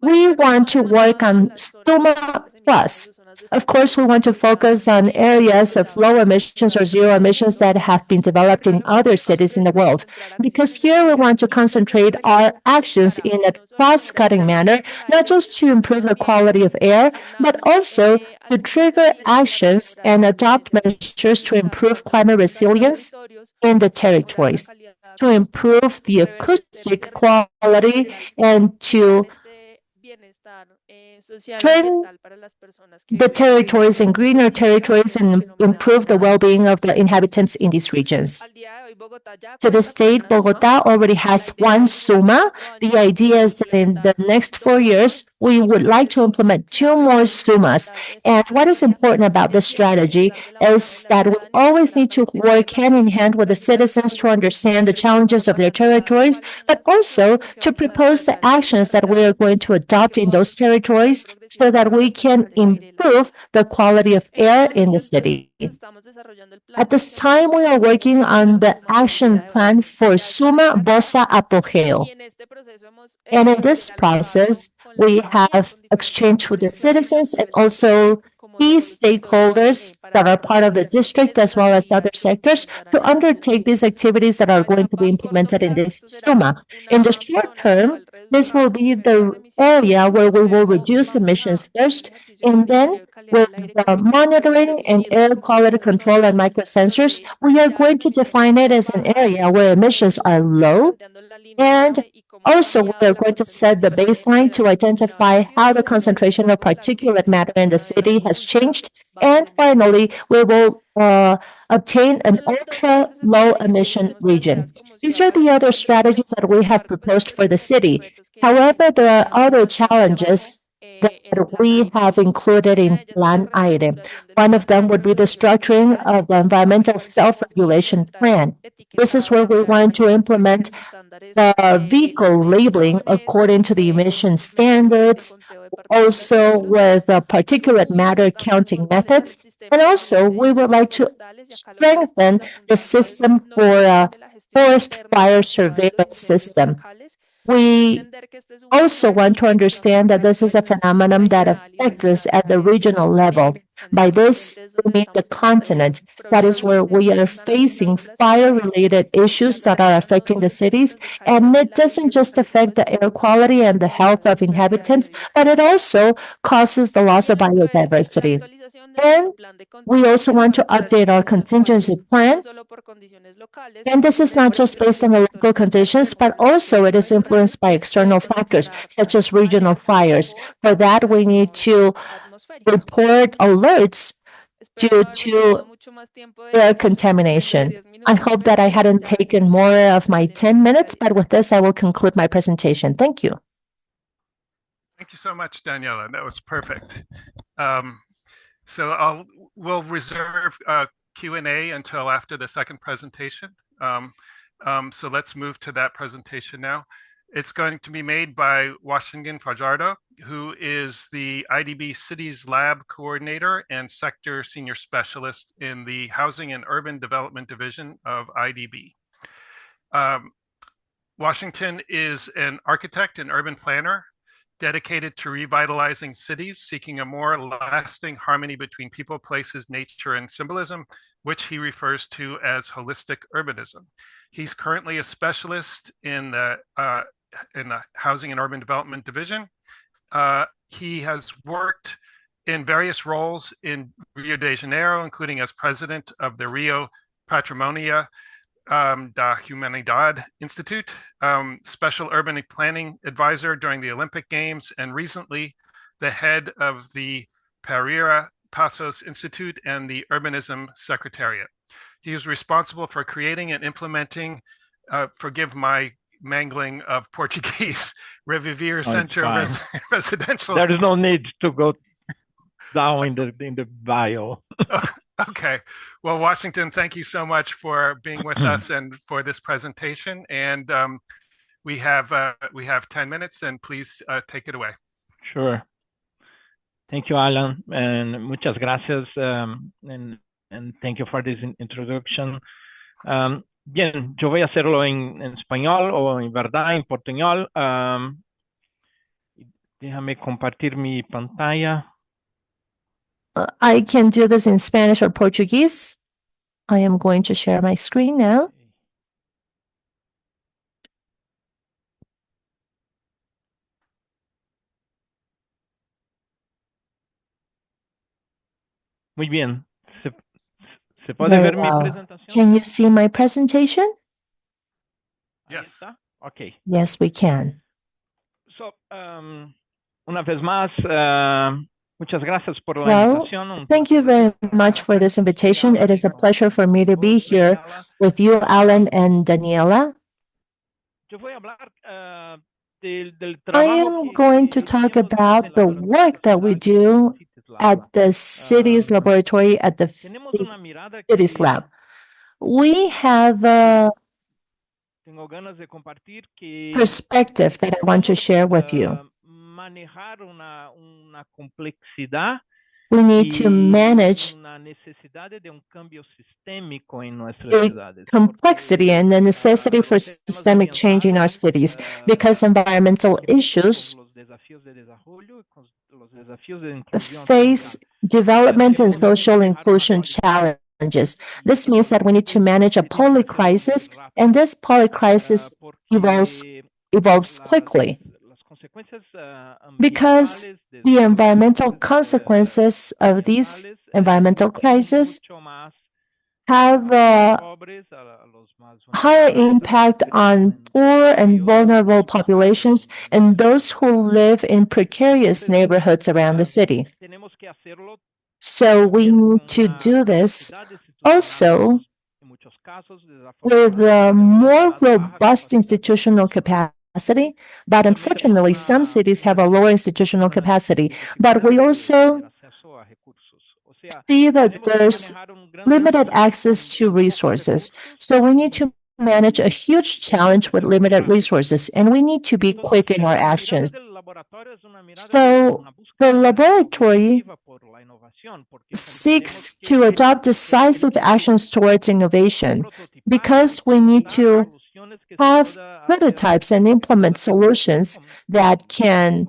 we want to work on Suma Plus. Of course, we want to focus on areas of low emissions or zero emissions that have been developed in other cities in the world. Because here we want to concentrate our actions in a cross-cutting manner, not just to improve the quality of air, but also to trigger actions and adopt measures to improve climate resilience in the territories, to improve the acoustic quality, and to turn the territories in greener territories and improve the well-being of the inhabitants in these regions. To the state, Bogotá already has one SUMA. The idea is that in the next 4 years, we would like to implement 2 more SUMAs. And what is important about this strategy is that we always need to work hand in hand with the citizens to understand the challenges of their territories, but also to propose the actions that we are going to adopt in those territories so that we can improve the quality of air in the city. At this time, we are working on the action plan for Suma Bosa Apogeo. And in this process, we have exchanged with the citizens and also key stakeholders that are part of the district as well as other sectors to undertake these activities that are going to be implemented in this SUMA. In the short term, this will be the area where we will reduce emissions first, and then with the monitoring and air quality control and microsensors, we are going to define it as an area where emissions are low, and also we are going to set the baseline to identify how the concentration of particulate matter in the city has changed, and finally, we will obtain an ultra-low emission region. These are the other strategies that we have proposed for the city. However, there are other challenges that we have included in Plan Aire. One of them would be the structuring of the environmental self-regulation plan. This is where we want to implement the vehicle labeling according to the emission standards, also with particulate matter counting methods. And also, we would like to strengthen the system for forest fire surveillance system. We also want to understand that this is a phenomenon that affects us at the regional level. By this, we mean the continent. That is where we are facing fire-related issues that are affecting the cities. And it doesn't just affect the air quality and the health of inhabitants, but it also causes the loss of biodiversity. And we also want to update our contingency plan. And this is not just based on the local conditions, but also it is influenced by external factors, such as regional fires. For that, we need to report alerts due to air contamination. I hope that I hadn't taken more of my 10 minutes, but with this, I will conclude my presentation. Thank you. Thank you so much, Daniela. That was perfect. We'll reserve Q&A until after the second presentation. So let's move to that presentation now. It's going to be made by Washington Fajardo, who is the IDB Cities Lab Coordinator and Sector Senior Specialist in the Housing and Urban Development Division of IDB. Washington is an architect and urban planner dedicated to revitalizing cities, seeking a more lasting harmony between people, places, nature, and symbolism, which he refers to as holistic urbanism. He's currently a specialist in the Housing and Urban Development Division. He has worked in various roles in Rio de Janeiro, including as president of the Rio Patrimonia da Humanidad Institute, special urban planning advisor during the Olympic Games, and recently the head of the Pereira Passos Institute and the Urbanism Secretariat. He is responsible for creating and implementing, forgive my mangling of Portuguese, Reviver Centro Residential. There is no need to go down in the bio. Okay. Well, Washington, thank you so much for being with us and for this presentation. And we have 10 minutes, and please take it away. Sure. Thank you, Alan, and muchas gracias, and thank you for this introduction. Bien, yo voy a hacerlo en español o en verdad en portuñol. Déjame compartir mi pantalla. I can do this in Spanish or Portuguese. I am going to share my screen now. Muy bien. ¿Se puede ver mi presentación? Can you see my presentation? Yes. Okay. Yes, we can. So, una vez más, Muchas gracias por la Well, invitación. thank you very much for this invitation. It is a pleasure for me to be here with you, Alan and Daniela. Yo voy a hablar I am going to talk about the work that we do at the Cities Laboratory at the Cities Lab. We have a perspective that I want to share with you. We need to manage a complexity and the necessity for systemic change in our cities because environmental issues face development and social inclusion challenges. This means that we need to manage a polycrisis, and this polycrisis evolves quickly because the environmental consequences of these environmental crises have a higher impact on poor and vulnerable populations and those who live in precarious neighborhoods around the city. So we need to do this also with a more robust institutional capacity, but unfortunately, some cities have a lower institutional capacity. But we also see that there's limited access to resources. So we need to manage a huge challenge with limited resources, and we need to be quick in our actions. So the laboratory seeks to adopt decisive actions towards innovation because we need to have prototypes and implement solutions that can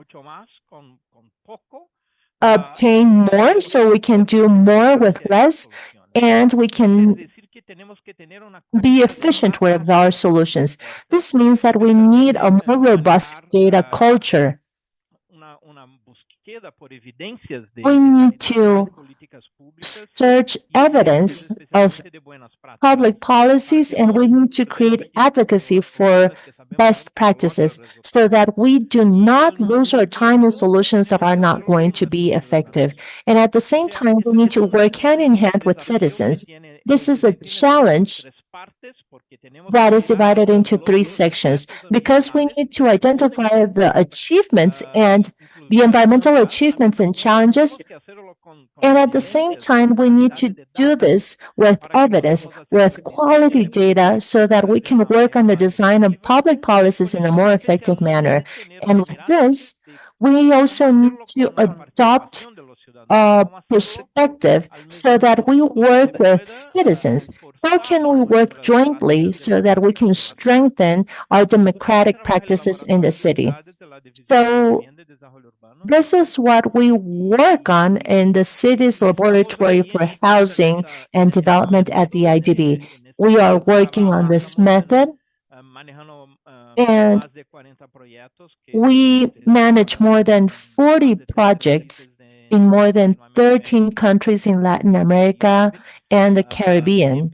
obtain more, so we can do more with less, and we can be efficient with our solutions. This means that we need a more robust data culture. We need to search evidence of public policies, and we need to create advocacy for best practices so that we do not lose our time in solutions that are not going to be effective. And at the same time, we need to work hand in hand with citizens. This is a challenge that is divided into three sections because we need to identify the achievements and the environmental achievements and challenges. And at the same time, we need to do this with evidence, with quality data, so that we can work on the design of public policies in a more effective manner. And with this, we also need to adopt a perspective so that we work with citizens. How can we work jointly so that we can strengthen our democratic practices in the city? So this is what we work on in the city's laboratory for housing and development at the IDB. We are working on this method, and we manage more than 40 projects in more than 13 countries in Latin America and the Caribbean.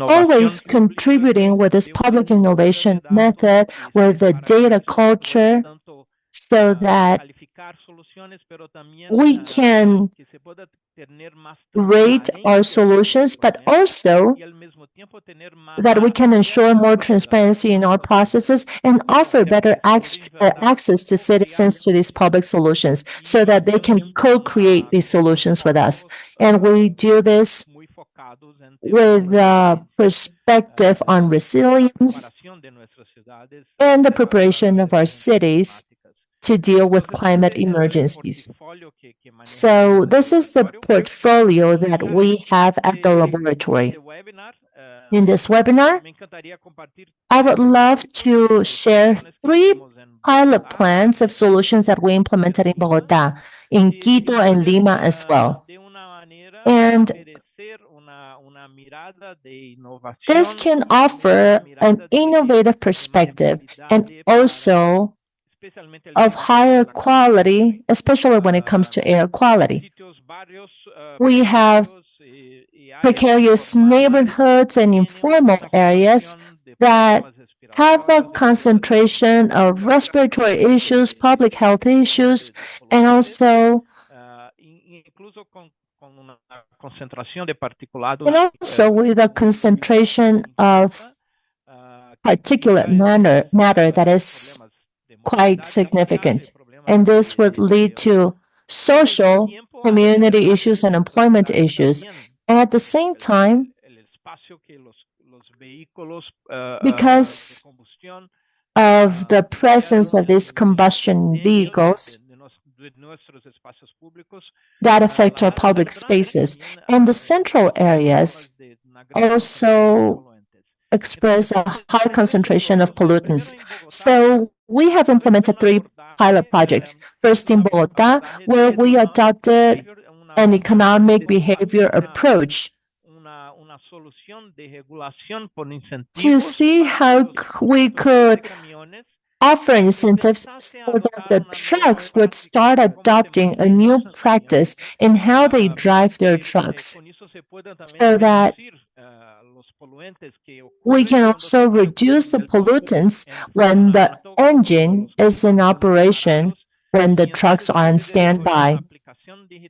Always contributing with this public innovation method, with the data culture, so that we can rate our solutions, but also that we can ensure more transparency in our processes and offer better access to citizens to these public solutions so that they can co-create these solutions with us. And we do this with a perspective on resilience and the preparation of our cities to deal with climate emergencies. So this is the portfolio that we have at the laboratory. In this webinar, I would love to share 3 pilot plans of solutions that we implemented in Bogotá, in Quito and Lima as well. And this can offer an innovative perspective and also of higher quality, especially when it comes to air quality. We have precarious neighborhoods and informal areas that have a concentration of respiratory issues, public health issues, and also with a concentration of particulate matter that is quite significant. And this would lead to social, community issues and employment issues. And at the same time, because of the presence of these combustion vehicles that affect our public spaces, and the central areas also express a high concentration of pollutants. So we have implemented 3 pilot projects. First in Bogotá, where we adopted an economic behavior approach to see how we could offer incentives so that the trucks would start adopting a new practice in how they drive their trucks, so that we can also reduce the pollutants when the engine is in operation, when the trucks are on standby.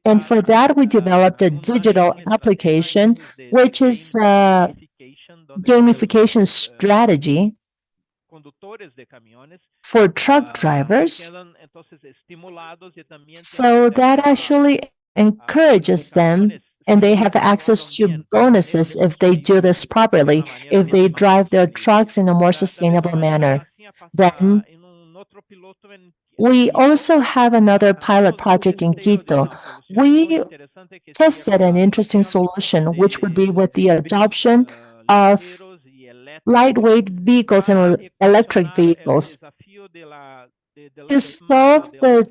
And for that, we developed a digital application, which is a gamification strategy for truck drivers. So that actually encourages them, and they have access to bonuses if they do this properly, if they drive their trucks in a more sustainable manner. Then we also have another pilot project in Quito. We tested an interesting solution, which would be with the adoption of lightweight vehicles and electric vehicles to solve the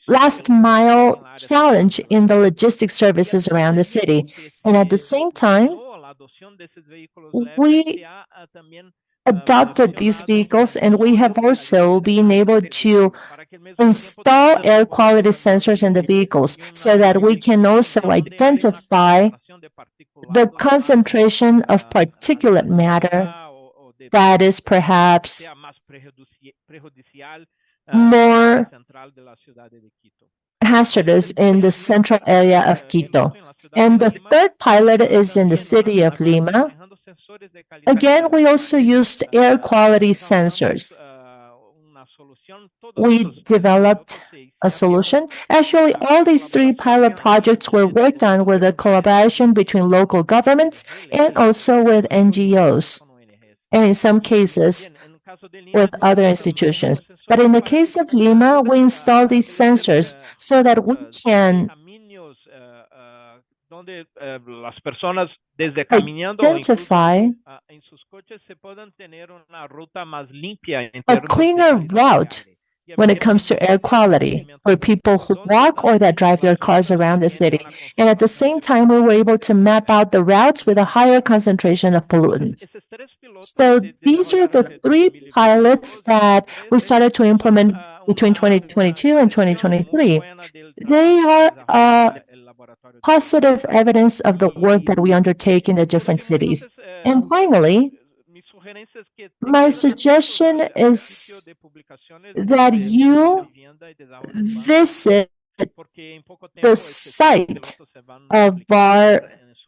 last mile challenge in the logistics services around the city. And at the same time, we adopted these vehicles, and we have also been able to install air quality sensors in the vehicles so that we can also identify the concentration of particulate matter that is perhaps more hazardous in the central area of Quito. And the 3rd pilot is in the city of Lima. Again, we also used air quality sensors. We developed a solution. Actually, all these 3 pilot projects were worked on with a collaboration between local governments and also with NGOs, and in some cases with other institutions. But in the case of Lima, we installed these sensors so that we can identify a cleaner route when it comes to air quality for people who walk or that drive their cars around the city. And at the same time, we were able to map out the routes with a higher concentration of pollutants. So these are the 3 pilots that we started to implement between 2022 and 2023. They are positive evidence of the work that we undertake in the different cities. And finally, my suggestion is that you visit the site of our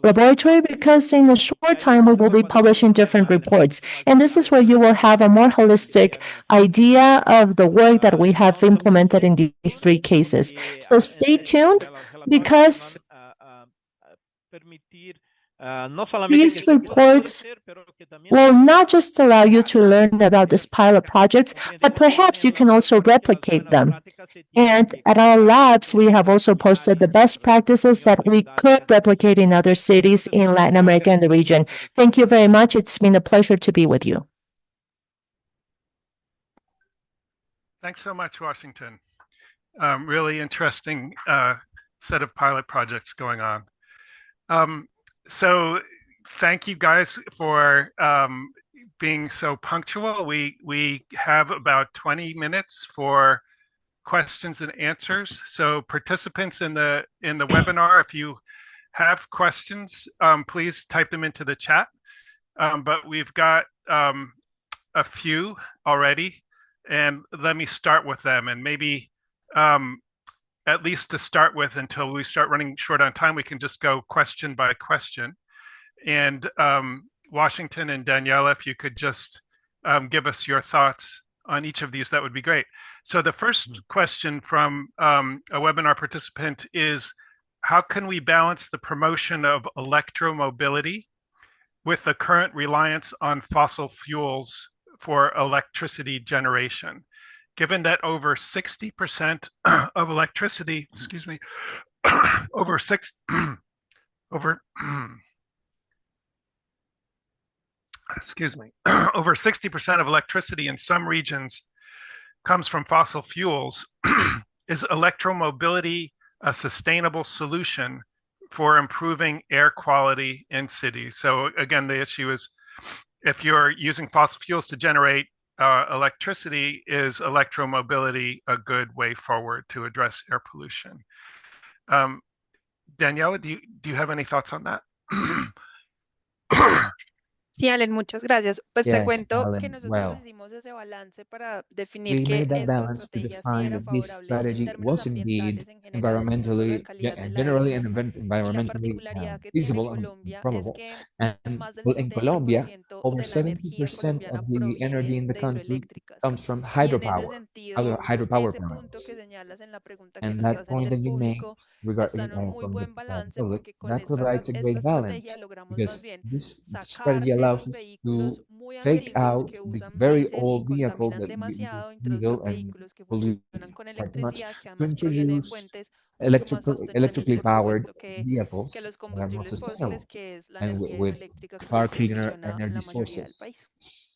laboratory, because in a short time we will be publishing different reports. And this is where you will have a more holistic idea of the work that we have implemented in these 3 cases. So stay tuned, because these reports will not just allow you to learn about these pilot projects, but perhaps you can also replicate them. And at our labs, we have also posted the best practices that we could replicate in other cities in Latin America and the region. Thank you very much. It's been a pleasure to be with you. Thanks so much, Washington. Really interesting set of pilot projects going on. So thank you guys for being so punctual. We have about 20 minutes for questions and answers. So participants in the webinar, if you have questions, please type them into the chat, but we've got a few already, and let me start with them. And maybe at least to start with, until we start running short on time, we can just go question by question. And Washington and Daniela, if you could just give us your thoughts on each of these, that would be great. So the first question from a webinar participant is, how can we balance the promotion of electromobility with the current reliance on fossil fuels for electricity generation? Given that over 60% of electricity, excuse me, over 60% of electricity in some regions comes from fossil fuels, is electromobility a sustainable solution for improving air quality in cities? So again, the issue is, if you're using fossil fuels to generate electricity, is electromobility a good way forward to address air pollution? Daniela, do you have any thoughts on that? Sí, Allen, muchas gracias. Pues te Yes, cuento que Alan. nosotros Well, hicimos ese balance para definir we que made that esta balance to estrategia sí define era that this favorable en strategy términos was indeed ambientales en general, no solo de calidad del aire. generally and Y la environmentally particularidad que tiene feasible and Colombia es probable. que And más del well, in Colombia, 70% over de la energía 70% colombiana of the energy proviene in the de country hidroeléctricas. comes from Y en ese hydropower, sentido, hydropower ese punto que plants. señalas en la pregunta que And nos that hacen point del that you make público está regarding en un muy from the buen balance public, porque con that provides a esta great estrategia balance, logramos más because bien this sacar strategy allows esos us vehículos to muy take antiguos out que the usan very diésel y old vehicle contaminan that demasiado, introducir diesel and vehículos que pollute funcionan con far too much, electricidad, que to además proviene de introduce fuentes mucho más sostenibles, electrically por powered supuesto, que vehicles los that are more combustibles sustainable fósiles, que es la and energía with hidroeléctrica con far la que cleaner funciona energy la mayoría del sources, país.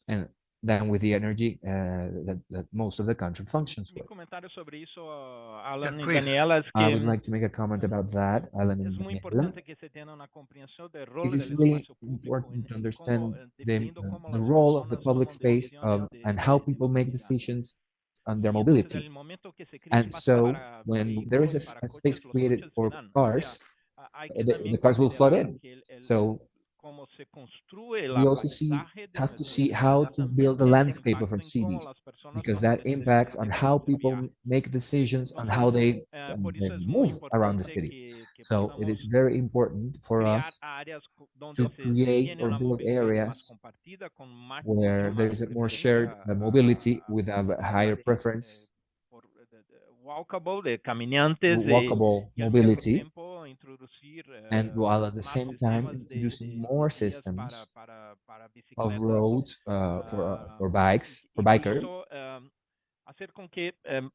and than with the energy that most of the country functions Mi with. comentario sobre eso, Yeah, Alan y please. Daniela, es I would que like to make a comment about that, Alan es and muy Daniela. importante que se tenga una comprensión del It rol is del really espacio público important to en cómo, understand definiendo cómo the las role of the personas public toman space decisiones and how de people make movilidad. decisions on their Y entonces, en mobility. el momento que se crea And espacio so para when there is vehículos, para a space coches, los created coches for llenan. O sea, cars, hay que the también cars will flood considerar in. que So cómo se construye el we also paisaje have to de see nuestra how ciudad to build the también tiene landscape of impacto our en cómo cities, las personas because toman that impacts decisiones on de how hacer people viajes. make decisions on Entonces, how they por eso es muy move around the importante city. que So it podamos is very important for crear us áreas donde to se create tiene or una build movilidad más areas compartida, con where mucho there más is a more shared preferencia mobility with a higher por, preference, de walkable, de caminantes, walkable y al mismo mobility, tiempo introducir and while at the más same time sistemas introducing de more vías systems para of bicicletas, roads for bikes, for y con bikers, eso hacer con que el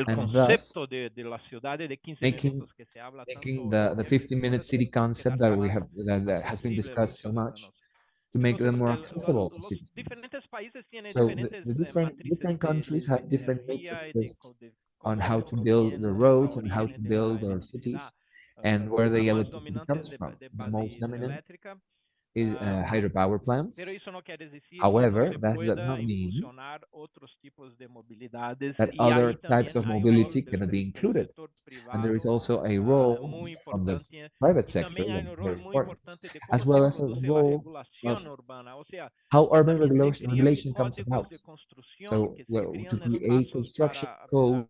and thus concepto de la ciudad de 15 making minutos que se habla making tanto the aquí en 15-minute city concept quedar that cada vez that más has been accesible a discussed los so much, ciudadanos. to make them Entonces, more accessible to los citizens. diferentes países tienen So diferentes the matrices different countries have de different energía y matrices de on cómo how se to build the proveen roads a and how to orígenes de la build our electricidad. cities, and where La the más electricity dominante es comes from. de The base most dominant hidroeléctrica, is hydropower pero plants. eso no quiere decir que no However, se that does pueda not mean impulsionar otros tipos de movilidades, that y other ahí types también of hay un rol mobility cannot be del included. sector And there is privado also a role muy from the importante, private y sector también hay that's un very rol muy important, importante de cómo as se well as a produce la role of regulación urbana, o sea, how que urban también se crían regulation comes códigos about. de construcción, So, que se well, to crían create espacios construction codes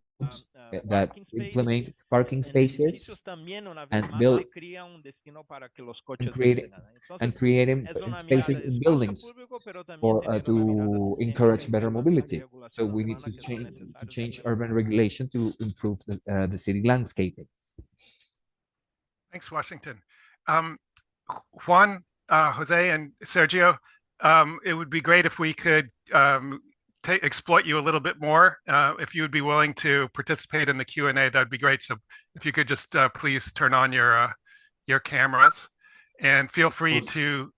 that parking space implement parking en edificios spaces también. Una vez and más build se crea un destino para que los and coches create vengan. Entonces, and creating es una spaces mirada de in espacio buildings público, pero también for tener una mirada to sistémica encourage en better temas de mobility. So regulación we need urbana que son to necesarios change en nuestra urban ciudad. regulation to improve the city landscaping. Thanks, Washington. Juan, Jose, and Sergio, it would be great if we could exploit you a little bit more. If you would be willing to participate in the Q&A, that'd be great. So if you could just please turn on your cameras, and feel free to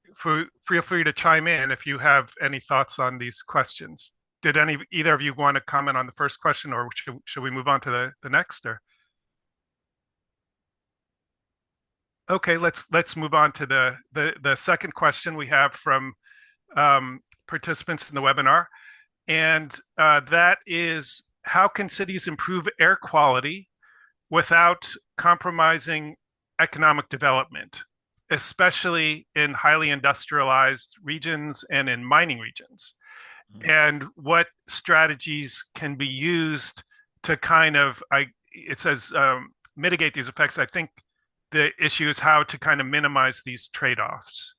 chime in if you have any thoughts on these questions. Did either of you want to comment on the first question, or should we move on to the next? Or okay, let's move on to the second question we have from participants in the webinar, and that is, how can cities improve air quality without compromising economic development? especially in highly industrialized regions and in mining regions, and what strategies can be used to kind of, it says mitigate these effects. I think the issue is how to kind of minimize these trade-offs.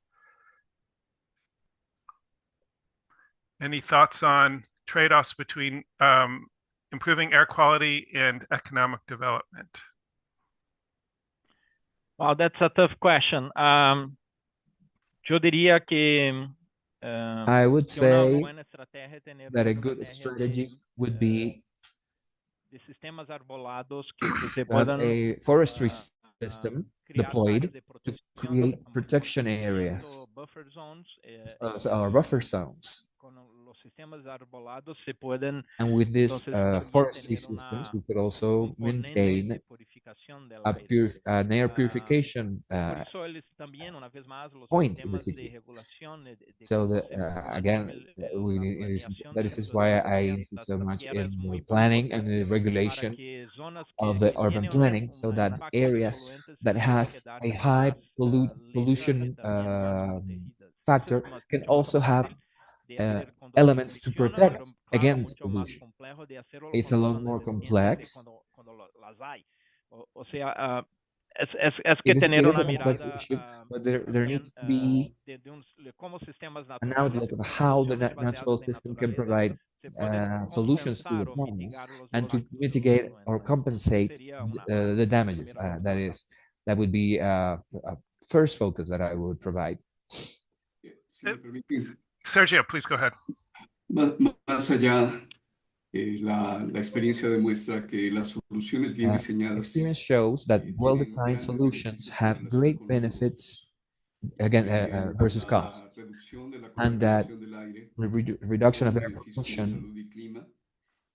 Any thoughts on trade-offs between improving air quality and economic development? Well, that's a tough question. Yo diría que I would say that a good strategy would be de sistemas arbolados que se to have puedan a forestry system deployed to create protection areas buffer zones. or buffer zones. Con los sistemas arbolados se pueden And with these entonces forestry tener una systems, we could also componente maintain de purificación del a aire. an air purification Por eso eles también, una vez más, los point in the sistemas de city. regulación de So cómo that se programa again, la planeación that de is las why ciudades I y insist so las much tierras in muy the planning and importante the regulation para que zonas of the que urban tienen planning, so that impacto de areas poluentes that se have pueden quedar a high más pollution lisas y también más protegidas. factor Eso es can mucho más also have fácil de hacer cuando se elements to menciona, protect pero claro, against mucho más pollution. complejo de hacerlo It's a cuando lot son more emergencias y complex. cuando las hay. O sea, es que It tener is a una complex mirada issue, but there también needs to be de cómo sistemas an naturales outlook y of cómo how the soluciones natural baseadas en system can naturaleza provide se pueden solutions to the compensar o problems mitigar los and to impactos de los mitigate or poluentes. compensate Sería una the damages. primera That would be a first focus that I would provide. Si me permiten, Sergio, please go ahead. más allá, la experiencia demuestra que las soluciones bien diseñadas Experience shows that well-designed tienen grandes solutions beneficios en have relación great con los benefits costos. again versus La cost, reducción de la and that contaminación del aire reduction con of air beneficios en pollution salud y clima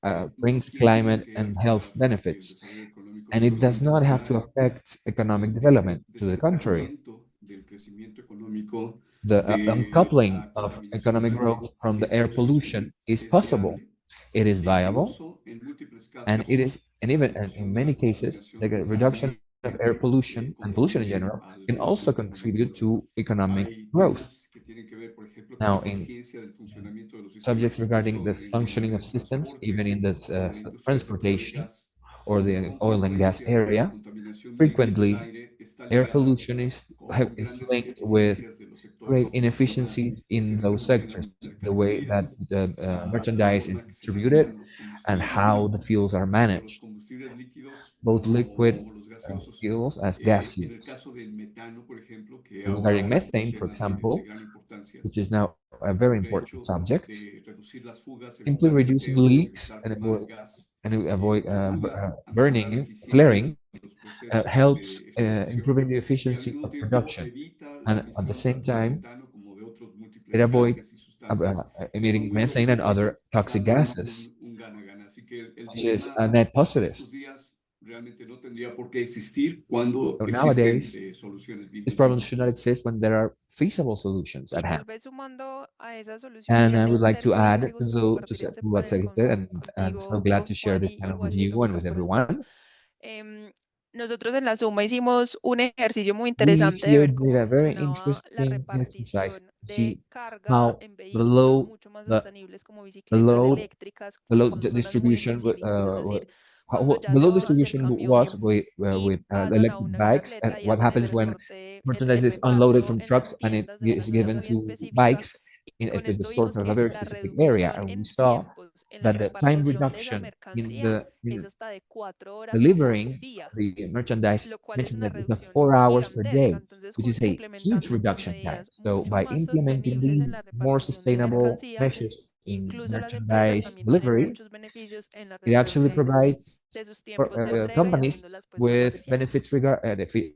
no brings tiene climate que and afectar health el benefits, desarrollo económico, and it sino al does not have to contrario. affect economic Ese development. To the contrary, desacoplamiento del crecimiento económico the de uncoupling la of contaminación del economic aire growth from the es air posible, pollution is es possible. viable It is e viable, incluso en múltiples and casos it is, and la even reducción in de la many cases, the contaminación reduction of air pollution and pollution in contribuye general al can also crecimiento económico contribute local. to economic Hay growth. temas que tienen que ver, por ejemplo, con la Now, in eficiencia del funcionamiento de los sistemas, subjects regarding the incluso en temas functioning de of systems, transporte even in this o en la industria del petróleo y transportation gas, or the con oil and gas frecuencia la area, contaminación del frequently aire está air ligada pollution con is grandes linked with ineficiencias de los great sectores inefficiencies que se in those distribuyen las sectors, the way that mercancías, the la merchandise is forma que se distributed, manejan los and how combustibles, the fuels are tanto los managed, combustibles líquidos both liquid como los gaseosos. fuels as gas En el fuels. caso del metano, por ejemplo, que Regarding ahora es un methane, for tema de example, gran importancia, which is now a el very simple important hecho subject, de reducir las fugas simply evitar reducing liqueteos, leaks evitar quemar el gas, and avoid ayuda a mejorar la burning, eficiencia flaring, de los procesos helps de explotación improving the y al efficiency mismo of tiempo production. evita la And at the emisión same tanto de time, metano como de otros it múltiples avoids gases y sustancias que son emitting muy methane and tóxicos other y toxic habrá gases, un gana-gana. Así que el which is dilema a net en positive. estos días realmente no tendría por qué existir cuando So existen nowadays, soluciones bien these problems should not diseñadas. exist when there are feasible solutions Y at tal hand. vez sumando a esa solución, And I would like to Sergio, add qué gusto compartir este what panel Sergio said, and so contigo, glad con to share Juan this y panel with Juanito. you and with Gracias por estar. everyone. Nosotros en la suma hicimos un ejercicio muy We interesante de here ver did cómo a very funcionaba la interesting exercise repartición to de see carga how en the vehículos load, mucho más the, sostenibles como the bicicletas load, eléctricas the con load zonas muy distribution, específicas, es decir, cuando how ya the se load bajan del distribution camión was with y the pasan a electric una bikes, and bicicleta y what hacen el happens when reporte, merchandise el is unloaded reparto from en las trucks and tiendas de una it's manera given muy to específica. bikes Y con to the esto stores vimos of a que very la specific area, reducción and we en saw tiempos en la that the time repartición de esa reduction mercancía es in hasta de 4 horas por delivering día, the merchandise lo cual es una merchandise is a reducción 4 hours per gigantesca. day, Entonces, which is justo a huge implementando estas reduction time. medidas So mucho by más implementing sostenibles these en la more repartición de sustainable mercancía, measures in incluso las empresas merchandise también tienen delivery, muchos beneficios en la it actually reducción provides de sus for tiempos de entrega y companies haciéndolas pues más with eficientes. benefits regard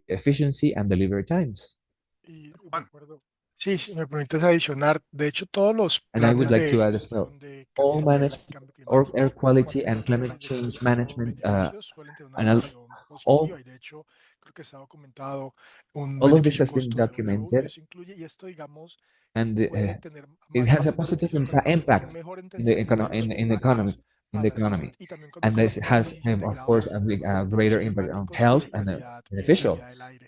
efficiency and delivery times. Y de acuerdo. Sí, si me permites adicionar, de hecho, todos los And I would planes like to de add as well, gestión de all calidad del aire y management cambio or air climático, quality cuando and tienen climate desde change riesgos o management, beneficios, suelen tener una and relación positiva. all Y de hecho, creo que está documentado un all of this has been beneficio-costo de un show. Y documented, eso incluye, y esto, digamos, and puede tener it has a mayores positive beneficios cuando tenemos un impact mejor in the entendimiento de los in the economy. impactos in the economy. And this has, of course, a greater impact on health and beneficial.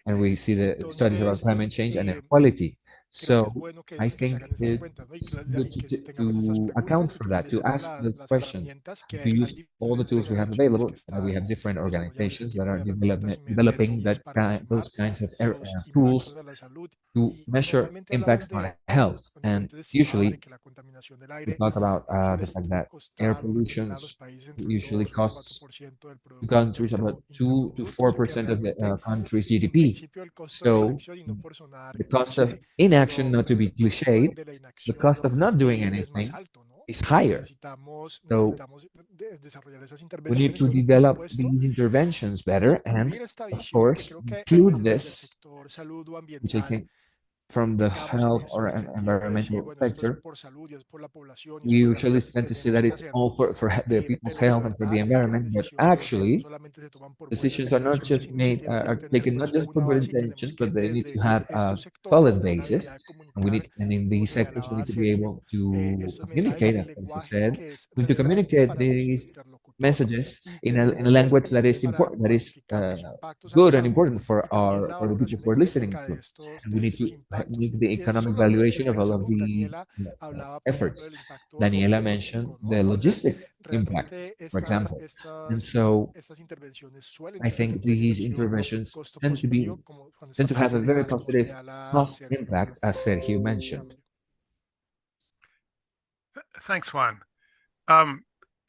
And we see the studies about climate change and equality. So I think it's good to account for that, to ask the questions, to use all the tools we have available. We have different organizations that are developing those kinds of tools to measure impacts on health. And usually we talk about the fact that air pollution usually costs to countries about 2 to 4% of the country's GDP. So the cost of inaction, not to be cliched, the cost of not doing anything is higher. So we need to develop these interventions better and, of course, include this, which I think from the health or environmental sector, we usually tend to see that it's all for the people's health and for the environment, but actually, decisions are not just made, are taken not just for good intentions, but they need to have a solid basis. And and in these sectors, we need to be able to communicate, as you said, we need to communicate these messages in a language that is important, that is good and important for the people who are listening to. And we need to make the economic valuation of all of the efforts. Daniela mentioned the logistics impact, for example. And so I think these interventions tend to have a very positive cost impact, as Sergio mentioned. Thanks, Juan.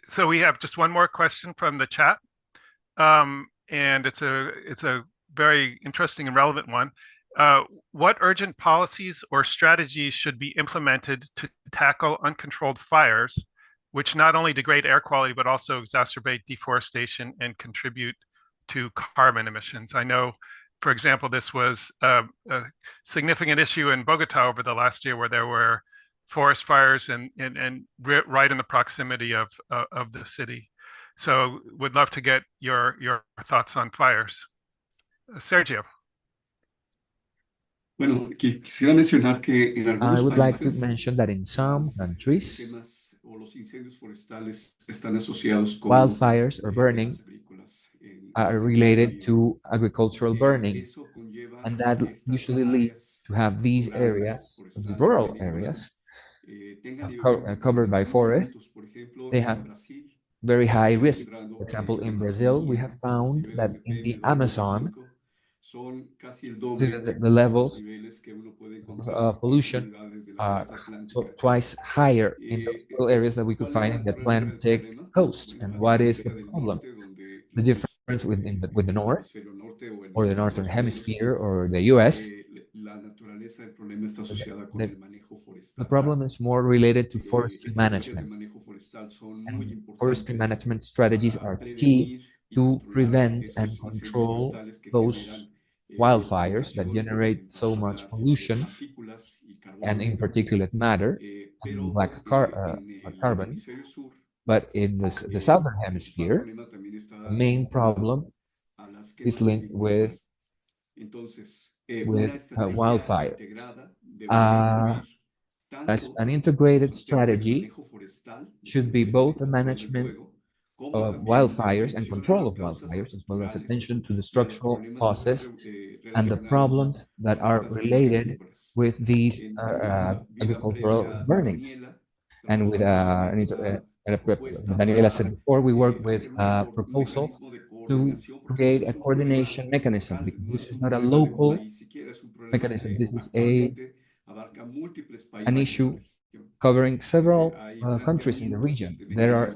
So we have just one more question from the chat, and it's a very interesting and relevant one. What urgent policies or strategies should be implemented to tackle uncontrolled fires, which not only degrade air quality, but also exacerbate deforestation and contribute to carbon emissions? I know, for example, this was a significant issue in Bogotá over the last year, where there were forest fires and right in the proximity of the city. So would love to get your thoughts on fires. Sergio. I would like to mention that in some countries, wildfires or burning are related to agricultural burning, and that usually leads to have these areas, the rural areas, covered by forests. They have very high risks. For example, in Brazil, we have found that in the Amazon, the levels of pollution are twice higher in those areas that we could find in the Atlantic coast. And what is the problem? The difference with the North, or the Northern Hemisphere, or the US, the problem is more related to forestry management. And forestry management strategies are key to prevent and control those wildfires that generate so much pollution, and in particulate matter and black carbon. But in the southern hemisphere, the main problem is linked with wildfire. An integrated strategy should be both the management of wildfires and control of wildfires, as well as attention to the structural causes and the problems that are related with these agricultural burnings. And with Daniela said before, we work with a proposal to create a coordination mechanism, because this is not a local mechanism. This is an issue covering several countries in the region. There are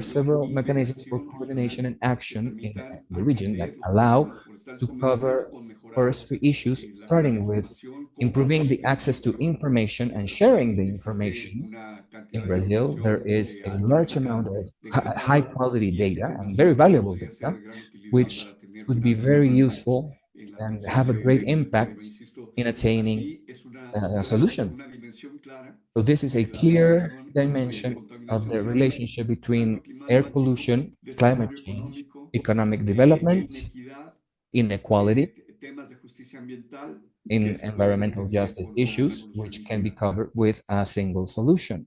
several mechanisms for coordination and action in the region that allow to cover forestry issues, starting with improving the access to information and sharing the information. In Brazil, there is a large amount of high quality data and very valuable data, which would be very useful and have a great impact in attaining a solution. So this is a clear dimension of the relationship between air pollution, climate change, economic development, inequality, in environmental justice issues, which can be covered with a single solution.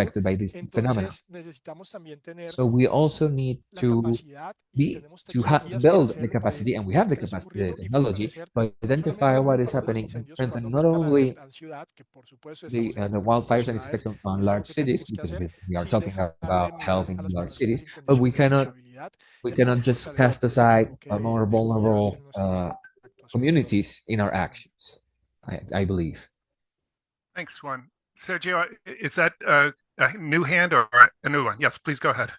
affected by this phenomenon. So we also need to build the capacity, and we have the capacity, the technology, to identify what is happening and strengthen not only the wildfires and its effect on large cities, because we are talking about health in large cities, but we cannot just cast aside more vulnerable communities in our actions, I believe. Thanks, Juan. Sergio, is that a new hand or a new one? Yes, please go ahead.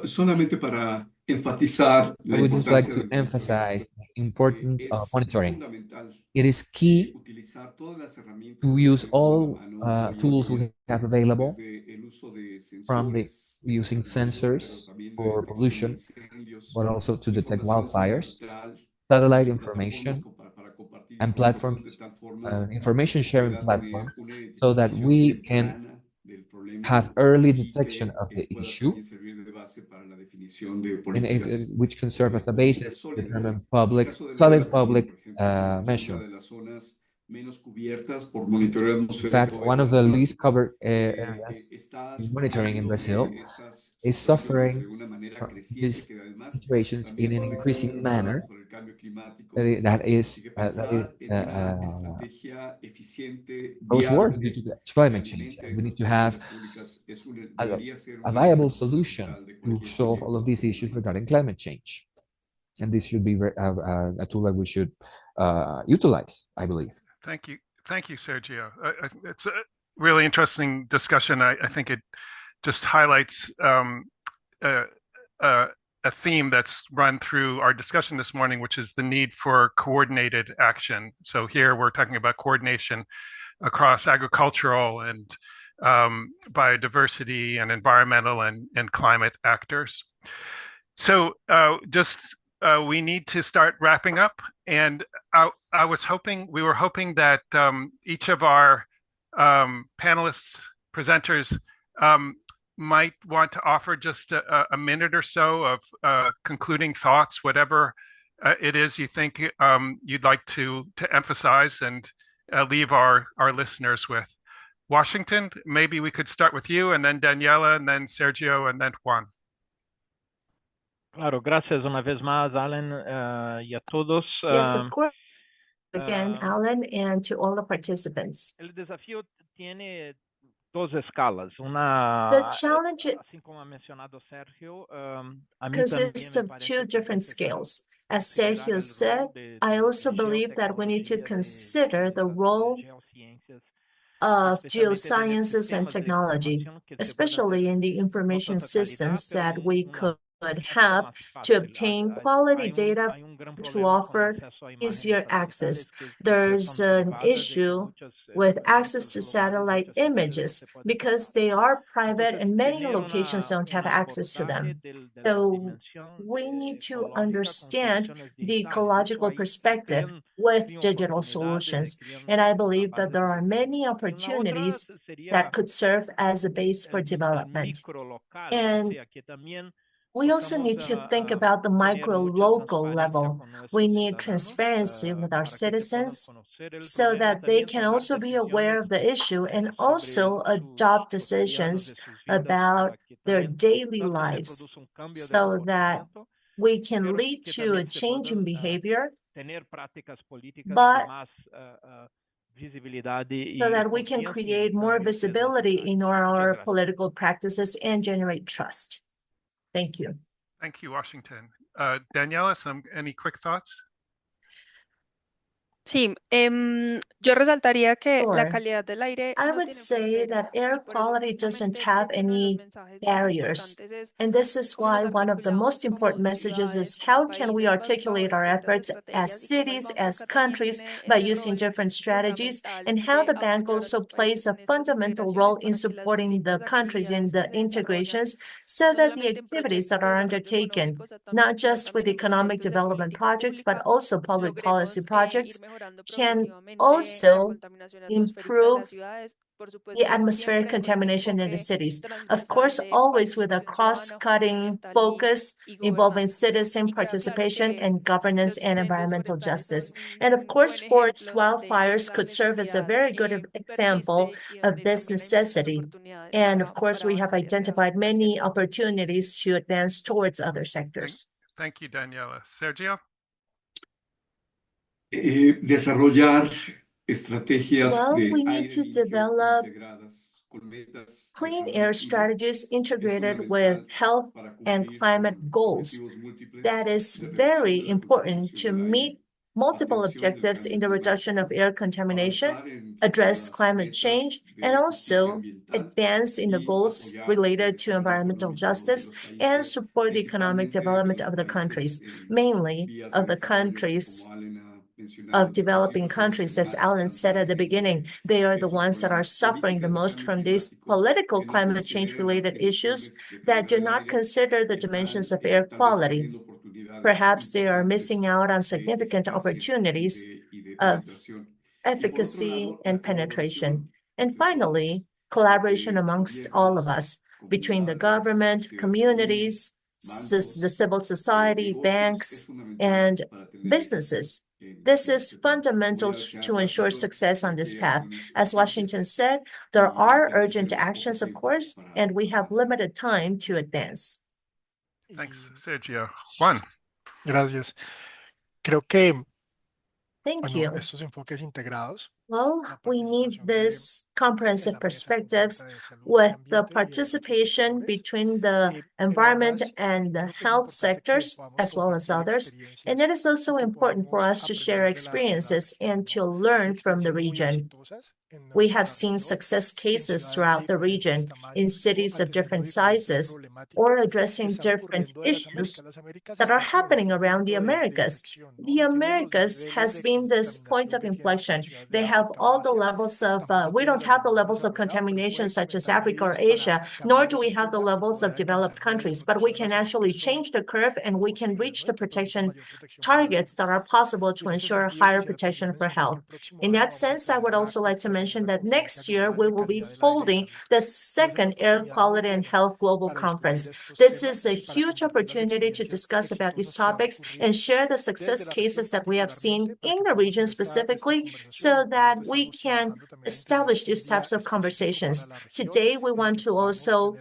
Solamente para enfatizar I la would just like importancia to del emphasize the importance of es monitoring. fundamental It is key utilizar todas las herramientas to que use tenemos a la all mano hoy en tools día, we have available, desde el uso de from the sensores de using contaminación, pero sensors también de for detección de pollution, incendios, but also to detect información wildfires, satelital satellite y plataformas information, para compartir and información de platforms, tal forma que information se sharing pueda tener platforms, una so that identificación we can temprana del problema have early y detection que of the pueda issue, también servir de base para la definición de and políticas which can serve as a políticas basis to sólidas. determine En el public, caso de la solid Amazonía, public por ejemplo, es una measure. de las zonas menos cubiertas por monitoreo In fact, atmosférico en one of la the región. least covered areas Está in monitoring in sufriendo Brazil estas is situaciones de suffering una manera from creciente these que además situations también in an son increasing exacerbadas manner por el cambio climático. that Así is que that is pensar en una estrategia eficiente, goes worse due viable, to the que climate change. alimente And we estas need to have políticas públicas a, debería ser a un eje viable solution fundamental de to cualquier solve all of proyecto these issues gubernamental. regarding climate change. And this should be a tool that we should utilize, I believe. Thank you. Thank you, Sergio. It's a really interesting discussion. I think it just highlights a theme that's run through our discussion this morning, which is the need for coordinated action. So here we're talking about coordination across agricultural and biodiversity and environmental and climate actors. So we need to start wrapping up. And we were hoping that each of our panelists, presenters, might want to offer just a minute or so of concluding thoughts, whatever it is you think you'd like to emphasize and leave our listeners with. Washington, maybe we could start with you, and then Daniela, and then Sergio, and then Juan. Claro, gracias una vez más, Alan, y a todos. Yes, of course. Again, Alan, and to all the participants. El desafío tiene dos escalas. Una, The challenge así como ha mencionado Sergio, a mí consists también me of parece two que es different necesario scales. As considerar Sergio el said, rol de I also believe that we need to geotecnología, consider the de role geociencias, of especialmente tener geosciences and sistemas de technology, información que se puedan especially hacer in the no information tanta calidad, systems pero that we could poco have más to fácil. obtain quality data Hay un gran to problema con offer acceso a imágenes easier access. satelitales que There's son an privadas y que issue muchos, with access muchos to lugares, satellite muchas ciudades no images se pueden because tomar. they are private Entonces, and many tener locations don't have un access to abordaje them. de la So dimensión we need to ecológica con understand soluciones the digitales. Eso ecological ahí perspective with digital solutions. And I believe that there are many opportunities that could serve as a base for development. And we also need to think about the micro local level. We need transparency with our citizens so that they can also be aware of the issue and also adopt decisions about their daily lives so that we can lead to a change in behavior, but so that we can create more visibility in our political practices and generate trust. Thank you. Thank you, Washington. Daniela, any quick thoughts? Sí, yo resaltaría que la Sure. calidad del aire I no would tiene say that fronteras air y por eso quality doesn't justamente have uno de los any mensajes más barriers. importantes es And this is cómo nos why one of the articulamos most como important messages ciudades, is como how can we países bajo articulate our distintas efforts as estrategias y cómo el cities, banco as acá también countries tiene by ese using rol different strategies, fundamental and how de the bank apoyar a also los plays países a en estas fundamental role integraciones in para que las supporting the distintas countries in actividades the que se desarrollan, integrations so no that the solamente en activities proyectos that de are desarrollo undertaken, económico, not just with también en economic proyectos de development política projects, but pública, also public policy logremos ir projects, mejorando can progresivamente la also contaminación atmosférica de las improve ciudades, por the supuesto, atmospheric siempre con un contamination in the enfoque cities. Of transversal course, de always with a participación ciudadana, justicia cross-cutting ambiental focus y involving gobernanza. citizen Y queda claro participation que and governance los and incendios environmental forestales son justice. And of un course, buen forest ejemplo donde wildfires esa could serve as a necesidad very good example persiste y of donde this también hay muchas necessity. oportunidades And of course, para we have avanzar y hacia identified many el futuro. opportunities to advance towards other sectors. Thank you, Daniela. Sergio? Desarrollar estrategias Well, de we need aire to limpio develop integradas con metas de clean salud air activa strategies es integrated with fundamental health para and cumplir climate con goals. objetivos múltiples That is de reducción very de la important contaminación to del aire meet multiple objectives in the reduction of air contamination, address climate change, and also advance in the goals related to environmental justice and support the economic development of the countries, mainly of the countries of developing countries, as Alan said at the beginning. They are the ones that are suffering the most from these political climate change related issues that do not consider the dimensions of air quality. Perhaps they are missing out on significant opportunities of efficacy and penetration. And finally, collaboration amongst all of us, between the government, communities, the civil society, banks, and businesses. This is fundamental to ensure success on this path. As Washington said, there are urgent actions, of course, and we have limited time to advance. Thanks, Sergio. Juan. Gracias. Creo que Thank you. estos enfoques integrados. Well, we need this comprehensive perspectives with the participation between the environment and the health sectors, as well as others. And it is also important for us to share experiences and to learn from the region. We have seen success cases throughout the region in cities of different sizes or addressing different issues that are happening around the Americas. The Americas has been this point of inflection. They have all the levels of, we don't have the levels of contamination such as Africa or Asia, nor do we have the levels of developed countries, but we can actually change the curve and we can reach the protection targets that are possible to ensure higher protection for health. In that sense, I would also like to mention that next year we will be holding the second Air Quality and Health Global Conference. This is a huge opportunity to discuss about these topics and share the success cases that we have seen in the region specifically so that we can establish these types of conversations. Today, we want to also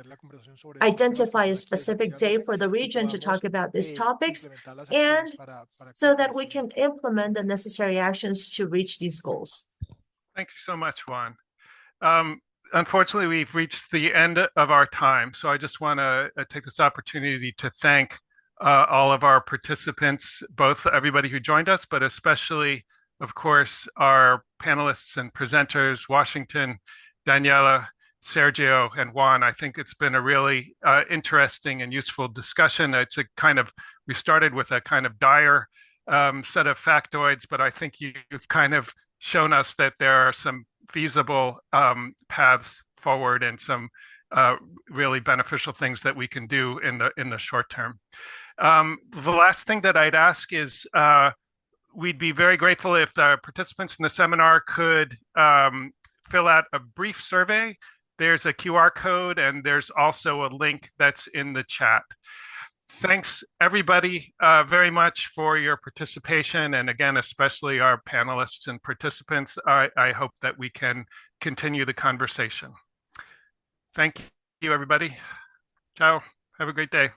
identify a specific day for the region to talk about these topics and so that we can implement the necessary actions to reach these goals. Thank you so much, Juan. Unfortunately, we've reached the end of our time, so I just want to take this opportunity to thank all of our participants, both everybody who joined us, but especially, of course, our panelists and presenters, Washington, Daniela, Sergio, and Juan. I think it's been a really interesting and useful discussion. It's a kind of, we started with a kind of dire set of factoids, but I think you've kind of shown us that there are some feasible paths forward and some really beneficial things that we can do in the short term. The last thing that I'd ask is we'd be very grateful if the participants in the seminar could fill out a brief survey. There's a QR code and there's also a link that's in the chat. Thanks, everybody, very much for your participation. And again, especially our panelists and participants. I hope that we can continue the conversation. Thank you, everybody. Ciao. Have a great day.